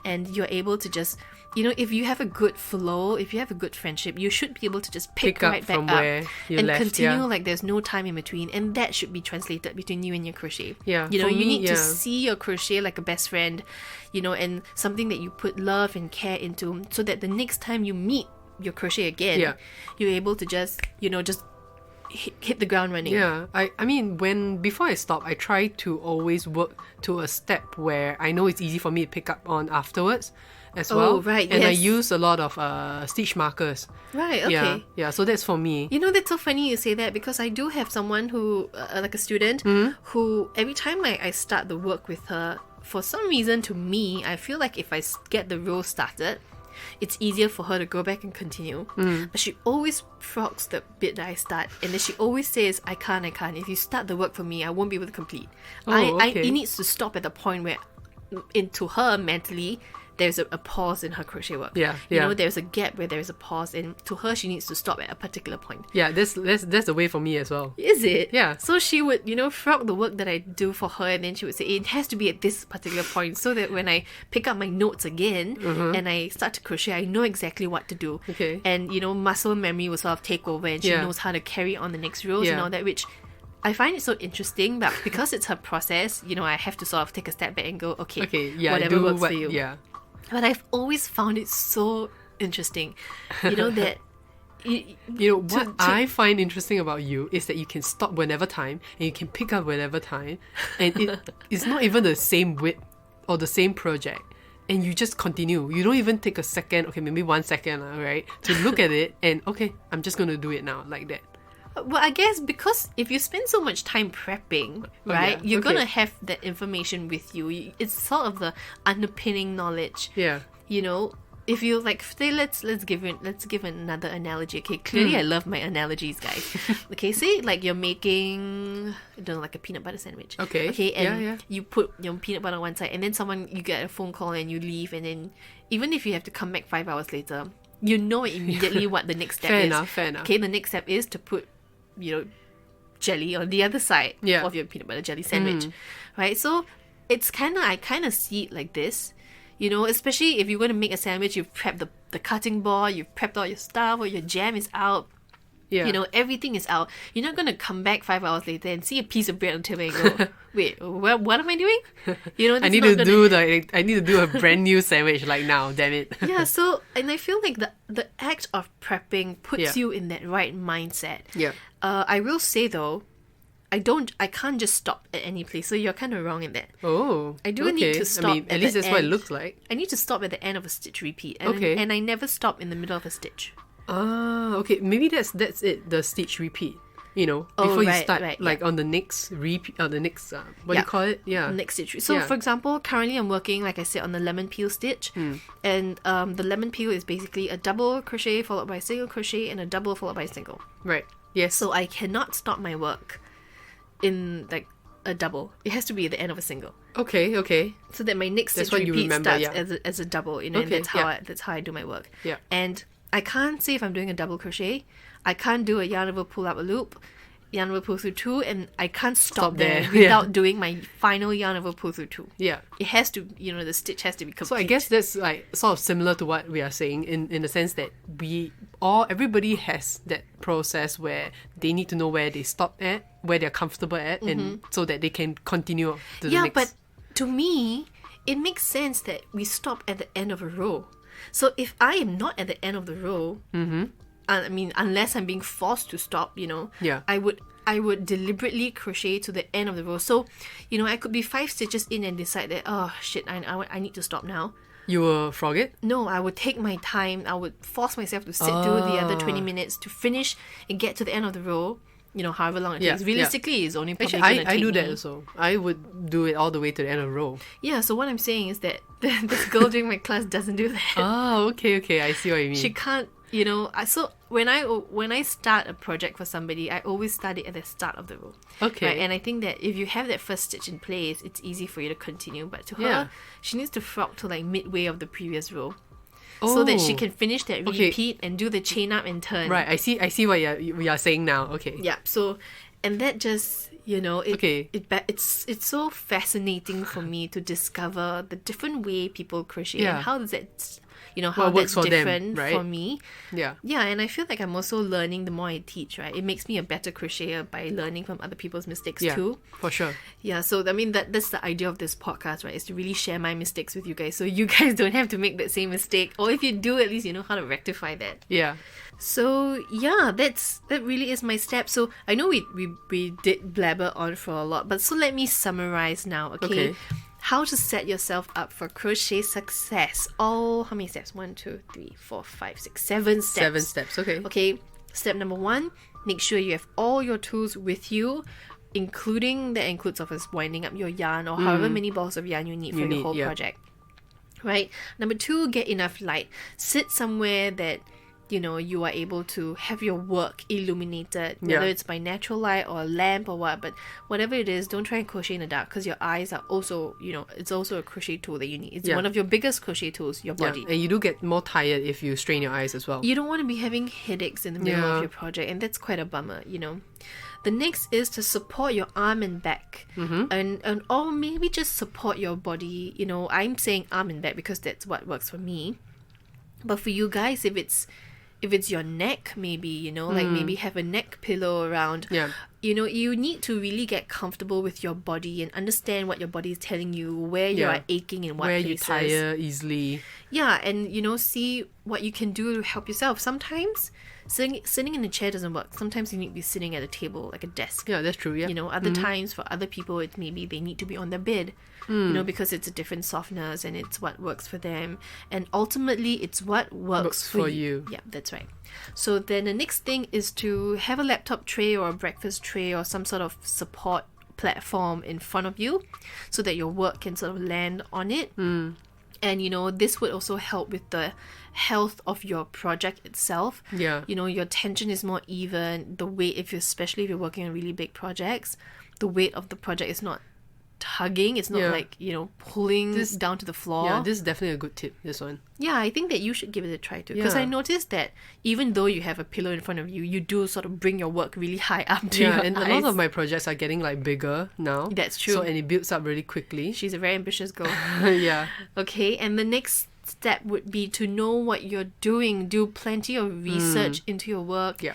B: and you're able to just, if you have a good flow, if you have a good friendship, you should be able to just pick
C: up
B: right back
C: from
B: up
C: where you
B: and
C: left,
B: continue like there's no time in between, and that should be translated between you and your crochet.
C: Yeah,
B: you
C: for me,
B: need to see your crochet like a best friend, and something that you put love and care into, so that the next time you meet your crochet again, you're able to just hit the ground running.
C: Yeah, I mean, before I stop, I try to always work to a step where I know it's easy for me to pick up on afterwards as well.
B: Right,
C: and I
B: yes.
C: use a lot of stitch markers.
B: Right, okay.
C: Yeah, so that's for me.
B: That's so funny you say that, because I do have someone who, like a student, who every time I start the work with her, for some reason to me, I feel like if I get the row started, it's easier for her to go back and continue. But she always frogs the bit that I start, and then she always says, I can't. If you start the work for me, I won't be able to complete. It needs to stop at the point where, into her mentally, there's a pause in her crochet work. There's a gap where there's a pause, and to her, she needs to stop at a particular point.
C: Yeah, that's the way for me as well.
B: Is it?
C: Yeah.
B: So she would, frog the work that I do for her, and then she would say, it has to be at this particular point, so that when I pick up my notes again and I start to crochet, I know exactly what to do.
C: Okay.
B: And, muscle memory will sort of take over, and she knows how to carry on the next rows and all that, which I find it so interesting, but because it's her process, I have to sort of take a step back and go, whatever works for you.
C: Yeah.
B: But I've always found it so interesting, that...
C: I find interesting about you is that you can stop whenever time, and you can pick up whenever time, and it's not even the same width or the same project, and you just continue. You don't even take a second, maybe 1 second, right, to look at it and I'm just going to do it now, like that.
B: Well, I guess because if you spend so much time prepping, right, you're gonna have that information with you. It's sort of the underpinning knowledge.
C: Yeah.
B: If you say, let's give another analogy. Okay, clearly I love my analogies, guys. Okay, say like you're making, I don't know, like a peanut butter sandwich.
C: Okay.
B: Okay, and you put peanut butter on one side, and then you get a phone call and you leave, and then even if you have to come back 5 hours later, you know immediately what the next step is.
C: Fair enough.
B: Okay, the next step is to put jelly on the other side of your peanut butter jelly sandwich, right? So it's I kind of see it like this, especially if you're going to make a sandwich, you've prepped the cutting board, you've prepped all your stuff, or your jam is out, everything is out. You're not going to come back 5 hours later and see a piece of bread on the table and go, wait, what am I doing?
C: I need to do a brand new sandwich like now, damn it.
B: Yeah, so, and I feel like the act of prepping puts you in that right mindset.
C: Yeah.
B: I will say though, I can't just stop at any place, so you're kind of wrong in that.
C: Oh,
B: I do need to stop
C: at least that's what it looks like.
B: I need to stop at the end of a stitch repeat, and I never stop in the middle of a stitch.
C: Okay, maybe that's it, the stitch repeat. you know,
B: Oh,
C: before you
B: right,
C: start
B: right,
C: like on the next what do
B: Yeah.
C: you call it? Yeah.
B: Next stitch. So,
C: Yeah.
B: for example, currently I'm working, like I said, on the lemon peel stitch, and the lemon peel is basically a double crochet followed by a single crochet and a double followed by a single.
C: Right. Yes.
B: So I cannot stop my work in like a double. It has to be at the end of a single,
C: Okay.
B: so that my next
C: That's
B: stitch
C: what you
B: repeat
C: remember,
B: starts
C: yeah.
B: as a double. You know, and
C: Okay,
B: that's how I do my work.
C: Yeah.
B: And I can't say if I'm doing a double crochet. I can't do a yarn over pull up a loop, yarn over pull through 2, and I can't stop there
C: there.
B: without doing my final yarn over pull through 2.
C: Yeah.
B: It has to, you know, the stitch has to be complete.
C: So I guess that's like sort of similar to what we are saying in the sense that everybody has that process where they need to know where they stop at, where they're comfortable at, and so that they can continue to the
B: yeah,
C: next.
B: but to me, it makes sense that we stop at the end of a row. So if I am not at the end of the row, I mean, unless I'm being forced to stop, you know,
C: Yeah.
B: I would deliberately crochet to the end of the row. So, you know, I could be 5 stitches in and decide that, oh shit, I need to stop now.
C: You will frog it?
B: No, I would take my time. I would force myself to sit through the other 20 minutes to finish and get to the end of the row. You know, however long it
C: Yeah,
B: takes.
C: yeah.
B: Realistically, it's only probably
C: Actually,
B: going to
C: I
B: take
C: do that
B: me-
C: also. I would do it all the way to the end of the row.
B: Yeah, so what I'm saying is that this girl during my class doesn't do that.
C: Oh, okay. I see what you mean.
B: She can't, you know. So when I start a project for somebody, I always start it at the start of the row.
C: Okay.
B: Right? And I think that if you have that first stitch in place, it's easy for you to continue. But to
C: Yeah.
B: her, she needs to frog to like midway of the previous row, so that she
C: Oh.
B: can finish that
C: Okay.
B: repeat and do the chain up and turn.
C: Right, I see what we are saying now. Okay.
B: Yeah. So, and that just, you know,
C: Okay.
B: it's so fascinating for me to discover the different way people crochet
C: Yeah.
B: and how does that, you know, how
C: What works
B: that's
C: for them,
B: different
C: right?
B: for me.
C: Yeah.
B: Yeah, and I feel like I'm also learning the more I teach, right? It makes me a better crocheter by learning from other people's mistakes
C: Yeah.
B: too.
C: For sure.
B: Yeah, so I mean that's the idea of this podcast, right? Is to really share my mistakes with you guys, so you guys don't have to make that same mistake, or if you do, at least you know how to rectify that.
C: Yeah.
B: So yeah, that really is my step. So I know we did blabber on for a lot, but so let me summarize now, okay?
C: Okay.
B: How to set yourself up for crochet success. How many steps? 1, 2, 3, 4, 5, 6, 7 steps.
C: 7 steps. Okay.
B: Okay, step number 1, make sure you have all your tools with you, including the includes of us winding up your yarn or however many balls of yarn you need for your whole
C: yeah.
B: project. Right? Number 2, get enough light. Sit somewhere that you know you are able to have your work illuminated, whether
C: Yeah.
B: it's by natural light or a lamp or what, but whatever it is, don't try and crochet in the dark because your eyes are also, you know, it's also a crochet tool that you need. It's
C: Yeah.
B: one of your biggest crochet tools, your
C: Yeah.
B: body.
C: And you do get more tired if you strain your eyes as well.
B: You don't want to be having headaches in the middle
C: Yeah.
B: of your project, and that's quite a bummer, you know. The next is to support your arm and back, and or maybe just support your body. You know, I'm saying arm and back because that's what works for me. But for you guys, if it's your neck, maybe, you know, like maybe have a neck pillow around.
C: Yeah.
B: You know, you need to really get comfortable with your body and understand what your body is telling you, where you
C: Yeah.
B: are aching in what
C: Where
B: places.
C: you tire easily.
B: Yeah, and you know, see what you can do to help yourself. Sometimes sitting in a chair doesn't work. Sometimes you need to be sitting at a table, like a desk.
C: Yeah, that's true. Yeah.
B: You know, other times for other people, it's maybe they need to be on their bed. You know, because it's a different softness and it's what works for them. And ultimately, it's what works
C: for you.
B: Yeah, that's right. So then the next thing is to have a laptop tray or a breakfast tray or some sort of support platform in front of you so that your work can sort of land on it. And you know, this would also help with the health of your project itself.
C: Yeah.
B: You know, your tension is more even. The weight, especially if you're working on really big projects, the weight of the project is not tugging. It's not
C: Yeah.
B: like, you know, pulling down to the floor.
C: Yeah, this is definitely a good tip, this one.
B: Yeah, I think that you should give it a try too. Because
C: Yeah.
B: I noticed that even though you have a pillow in front of you, you do sort of bring your work really high up to
C: Yeah,
B: your
C: and
B: eyes.
C: a lot of my projects are getting like bigger now.
B: That's true.
C: So, and it builds up really quickly.
B: She's a very ambitious girl.
C: Yeah.
B: Okay, and the next step would be to know what you're doing. Do plenty of research into your work.
C: Yeah.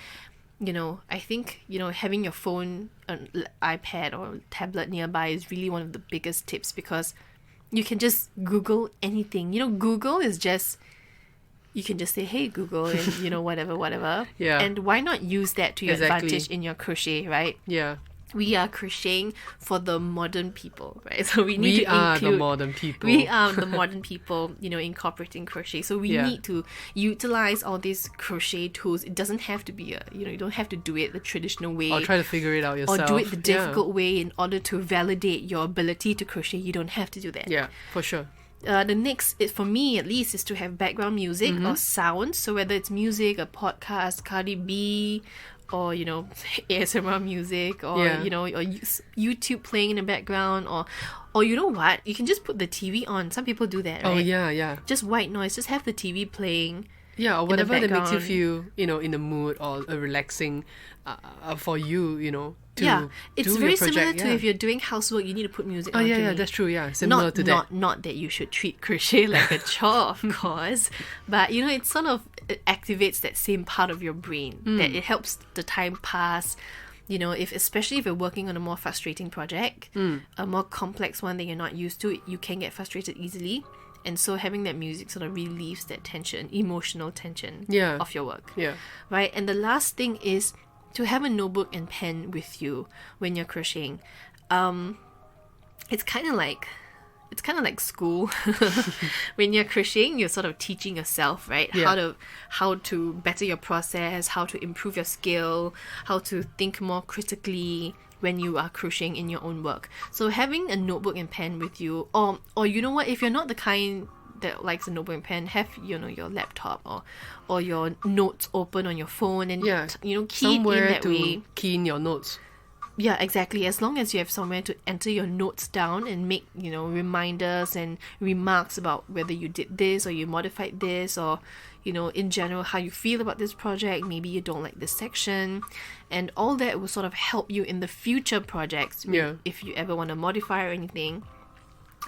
B: You know, I think, you know, having your phone, an iPad or tablet nearby is really one of the biggest tips because you can just Google anything. You know, Google is just, you can just say, hey, Google, and, you know, whatever.
C: Yeah.
B: And why not use that to your
C: Exactly.
B: advantage in your crochet, right?
C: Yeah.
B: we are crocheting for the modern people, right? So we need
C: We
B: to
C: are
B: include
C: the modern people.
B: we are the modern people, incorporating crochet. So we
C: Yeah.
B: need to utilize all these crochet tools. It doesn't have to be you don't have to do it the traditional way.
C: Or try to figure it out
B: or
C: yourself.
B: do it the
C: Yeah.
B: difficult way in order to validate your ability to crochet. You don't have to do that.
C: Yeah, for sure.
B: The next, for me at least, is to have background music or sound. So whether it's music, a podcast, Cardi B, or ASMR music, or
C: Yeah.
B: or YouTube playing in the background, or you know what, you can just put the TV on. Some people do that, right?
C: Oh yeah.
B: Just white noise. Just have the TV playing.
C: Yeah, or
B: in the
C: whatever that makes you
B: background.
C: feel, in the mood or relaxing for you, to
B: Yeah, it's
C: do
B: very
C: your project.
B: similar to
C: yeah.
B: if you're doing housework, you need to put music
C: Oh
B: on.
C: yeah,
B: to
C: yeah,
B: me.
C: that's true. Yeah, similar to that.
B: Not that you should treat crochet like a chore, of course, but it sort of activates that same part of your brain that it helps the time pass. Especially if you're working on a more frustrating project, a more complex one that you're not used to, you can get frustrated easily. And so having that music sort of relieves that tension, emotional tension
C: Yeah.
B: of your work.
C: Yeah.
B: Right? And the last thing is to have a notebook and pen with you when you're crocheting. It's kind of like school. When you're crocheting, you're sort of teaching yourself, right?
C: Yeah.
B: How to better your process, how to improve your skill, how to think more critically when you are crocheting in your own work. So having a notebook and pen with you, or you know what, if you're not the kind that likes a notebook and pen, have your laptop or your notes open on your phone and
C: Yeah.
B: key it in
C: Somewhere
B: that
C: to
B: way.
C: key in your notes.
B: Yeah, exactly. As long as you have somewhere to enter your notes down and make, reminders and remarks about whether you did this or you modified this, or, in general, how you feel about this project. Maybe you don't like this section, and all that will sort of help you in the future projects.
C: Yeah.
B: If you ever want to modify or anything.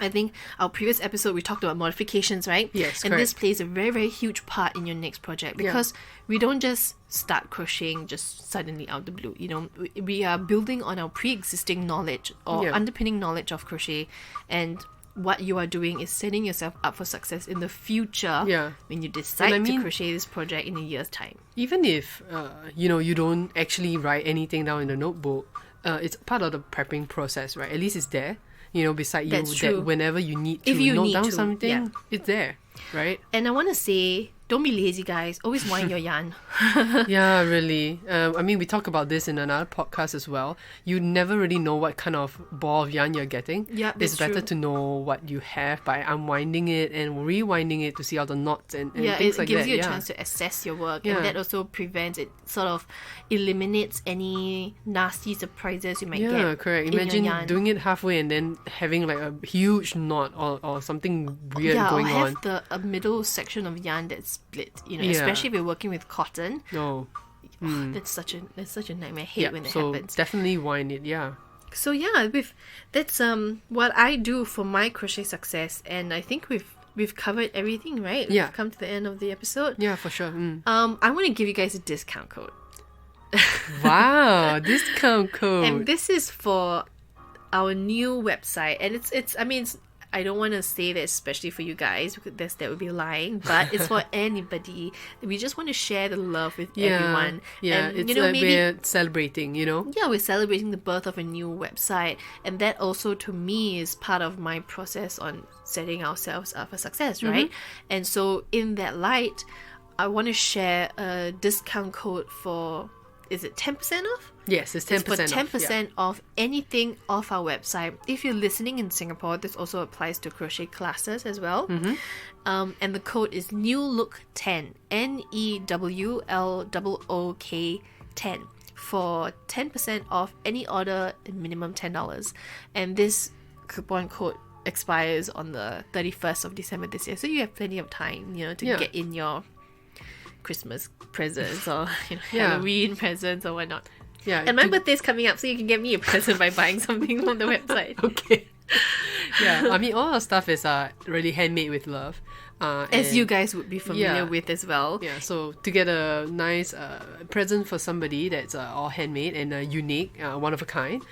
B: I think our previous episode we talked about modifications, right?
C: Yes,
B: and
C: correct.
B: this plays a very, very huge part in your next project, because we don't just start crocheting just suddenly out the blue. We are building on our pre-existing knowledge or
C: Yeah.
B: underpinning knowledge of crochet, and what you are doing is setting yourself up for success in the future.
C: Yeah.
B: When you decide
C: And I
B: to
C: mean-
B: crochet this project in a year's time.
C: Even if you don't actually write anything down in the notebook, it's part of the prepping process, right? At least it's there, beside you.
B: That's true.
C: That whenever you need to
B: If you
C: note
B: need
C: down
B: to,
C: something,
B: yeah.
C: it's there, right?
B: And I want to say, don't be lazy, guys. Always wind your yarn.
C: Yeah, really. We talk about this in another podcast as well. You never really know what kind of ball of yarn you're getting.
B: Yeah,
C: it's
B: that's
C: better
B: true.
C: to know what you have by unwinding it and rewinding it to see all the knots and
B: Yeah,
C: things
B: it
C: like
B: gives
C: that.
B: you a
C: yeah.
B: chance to assess your work,
C: Yeah.
B: and that also prevents it, sort of eliminates any nasty surprises you might get.
C: Yeah, correct.
B: in your
C: Imagine
B: yarn.
C: doing it halfway and then having like a huge knot or something weird
B: or
C: going
B: have
C: on.
B: a middle section of yarn that's split.
C: Yeah.
B: Especially if you're working with cotton.
C: No.
B: That's such a nightmare. I hate
C: Yeah,
B: when that
C: so
B: happens.
C: definitely wind it, yeah.
B: So yeah, that's what I do for my crochet success, and I think we've covered everything, right?
C: Yeah.
B: We've come to the end of the episode.
C: Yeah, for sure.
B: I want to give you guys a discount code.
C: Wow, discount code.
B: And this is for our new website, and it's I don't want to say that especially for you guys, because that would be lying, but it's for anybody. We just want to share the love with everyone.
C: Yeah,
B: and,
C: it's like we're celebrating,
B: yeah, we're celebrating the birth of a new website, and that also to me is part of my process on setting ourselves up for success, right? And so in that light, I want to share a discount code for, is it 10% off?
C: Yes, it's 10%
B: It's for 10%
C: off.
B: off anything off our website. If you're listening in Singapore, this also applies to crochet classes as well. And the code is NEWLOOK10, NEWLOOK 10, for 10% off any order, minimum $10. And this coupon code expires on the 31st of December this year, so you have plenty of time, to
C: Yeah.
B: get in your Christmas presents or
C: Yeah.
B: Halloween presents or whatnot.
C: Yeah,
B: And my
C: to-
B: birthday's coming up, so you can get me a present by buying something from the website.
C: Okay. Yeah, all our stuff is really handmade with love.
B: As you guys would be familiar with as well.
C: Yeah, so to get a nice present for somebody that's all handmade and unique, one of a kind,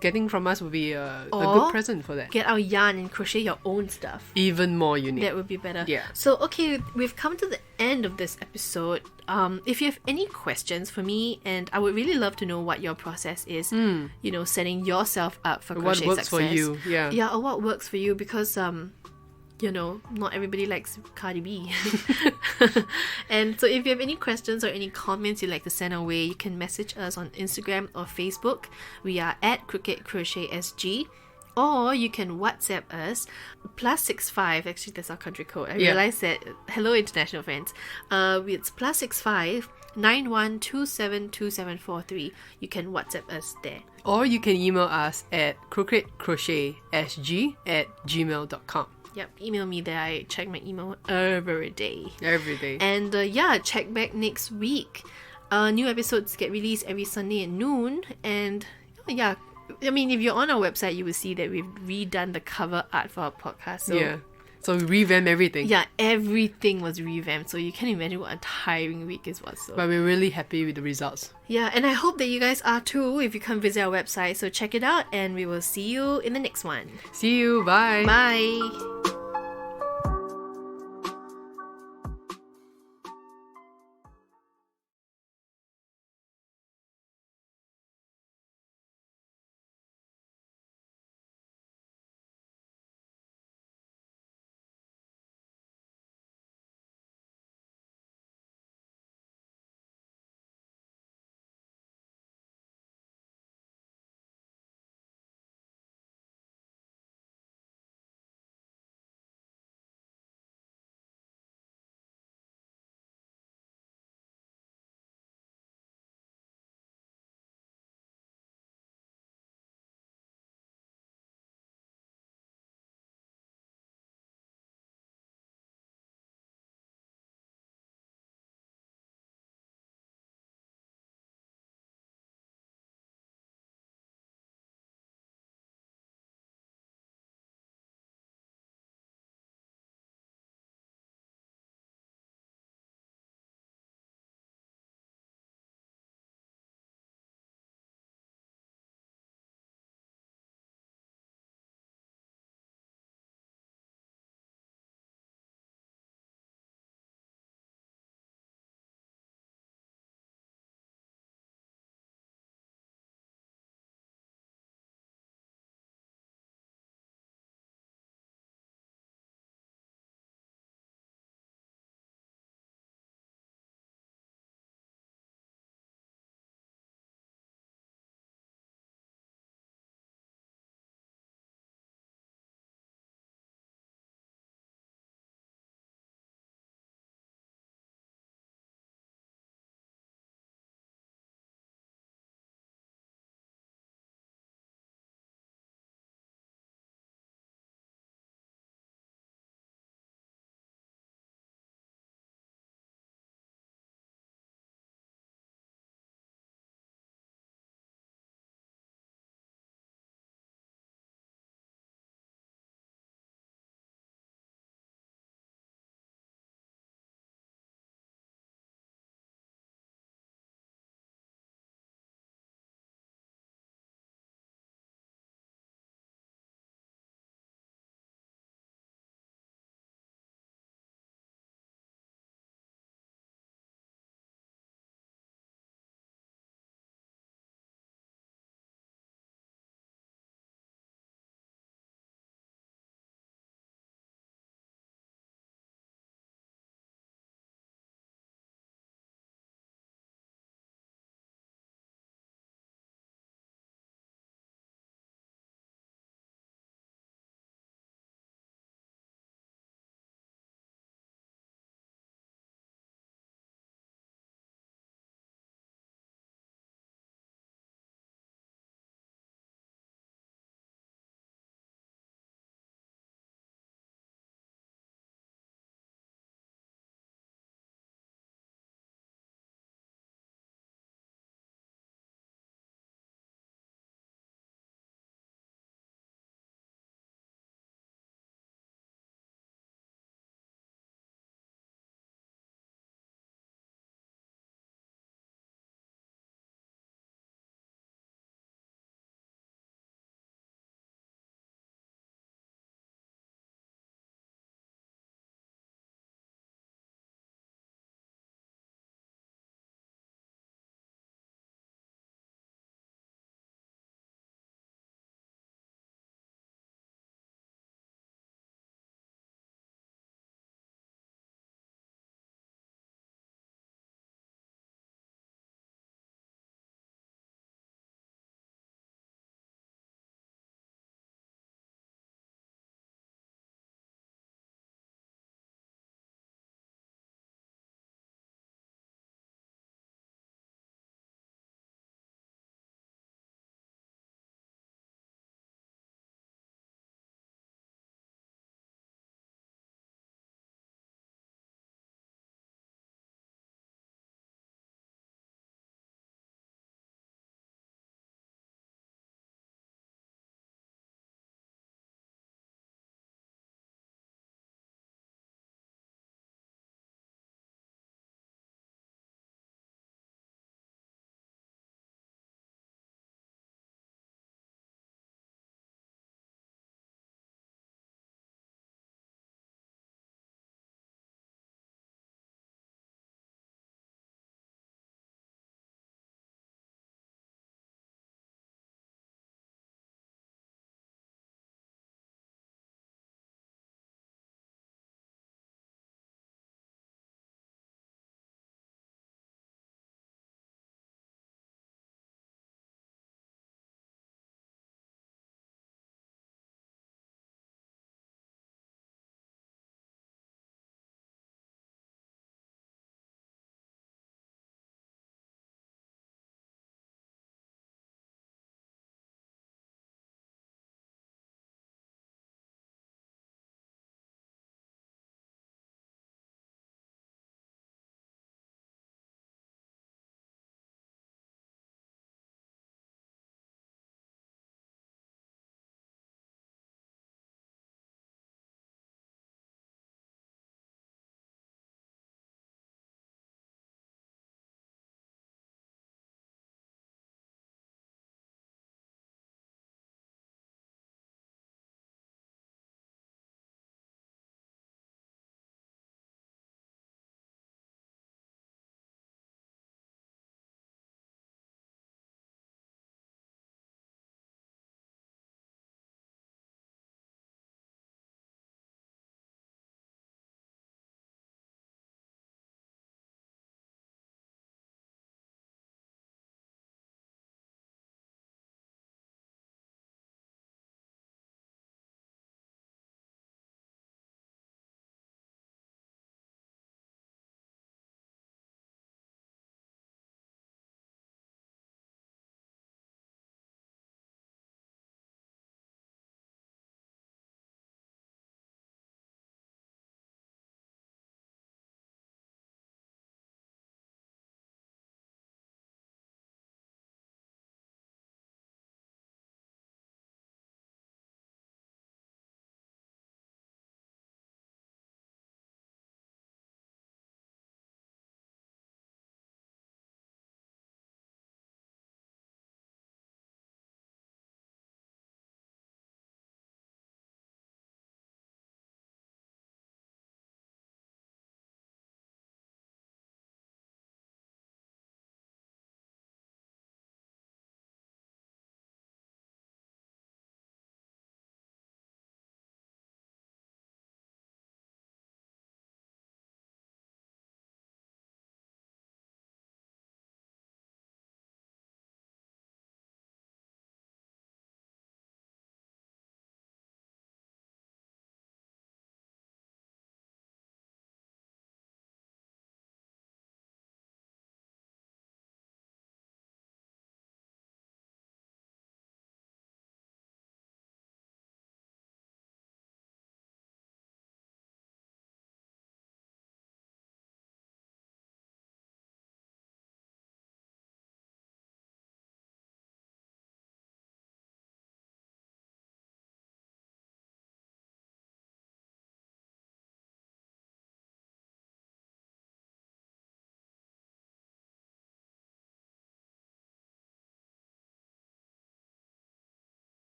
C: getting from us would be a good present for that.
B: Get our yarn and crochet your own stuff.
C: Even more unique.
B: That would be better.
C: Yeah.
B: So, okay, we've come to the end of this episode. If you have any questions for me, and I would really love to know what your process is, you know, setting yourself up for crochet
C: what works
B: success.
C: for you, yeah,
B: or what works for you, because you know, not everybody likes Cardi B. And so if you have any questions or any comments you'd like to send our way, you can message us on Instagram or Facebook. We are at Crooked Crochet SG. Or you can WhatsApp us, +65, actually that's our country code. I realized that. Hello international friends. It's +65 91272743. You can WhatsApp us there.
C: Or you can email us at crookedcrochetSG@gmail.com.
B: Yep, email me there. I check my email every day.
C: Every day.
B: And check back next week. New episodes get released every Sunday at noon. And I mean, if you're on our website, you will see that we've redone the cover art for our podcast. So,
C: so we revamp everything.
B: Yeah, everything was revamped. So you can imagine what a tiring week it was. So.
C: But we're really happy with the results.
B: Yeah, and I hope that you guys are too if you come visit our website. So check it out, and we will see you in the next one.
C: See you. Bye.
B: Bye.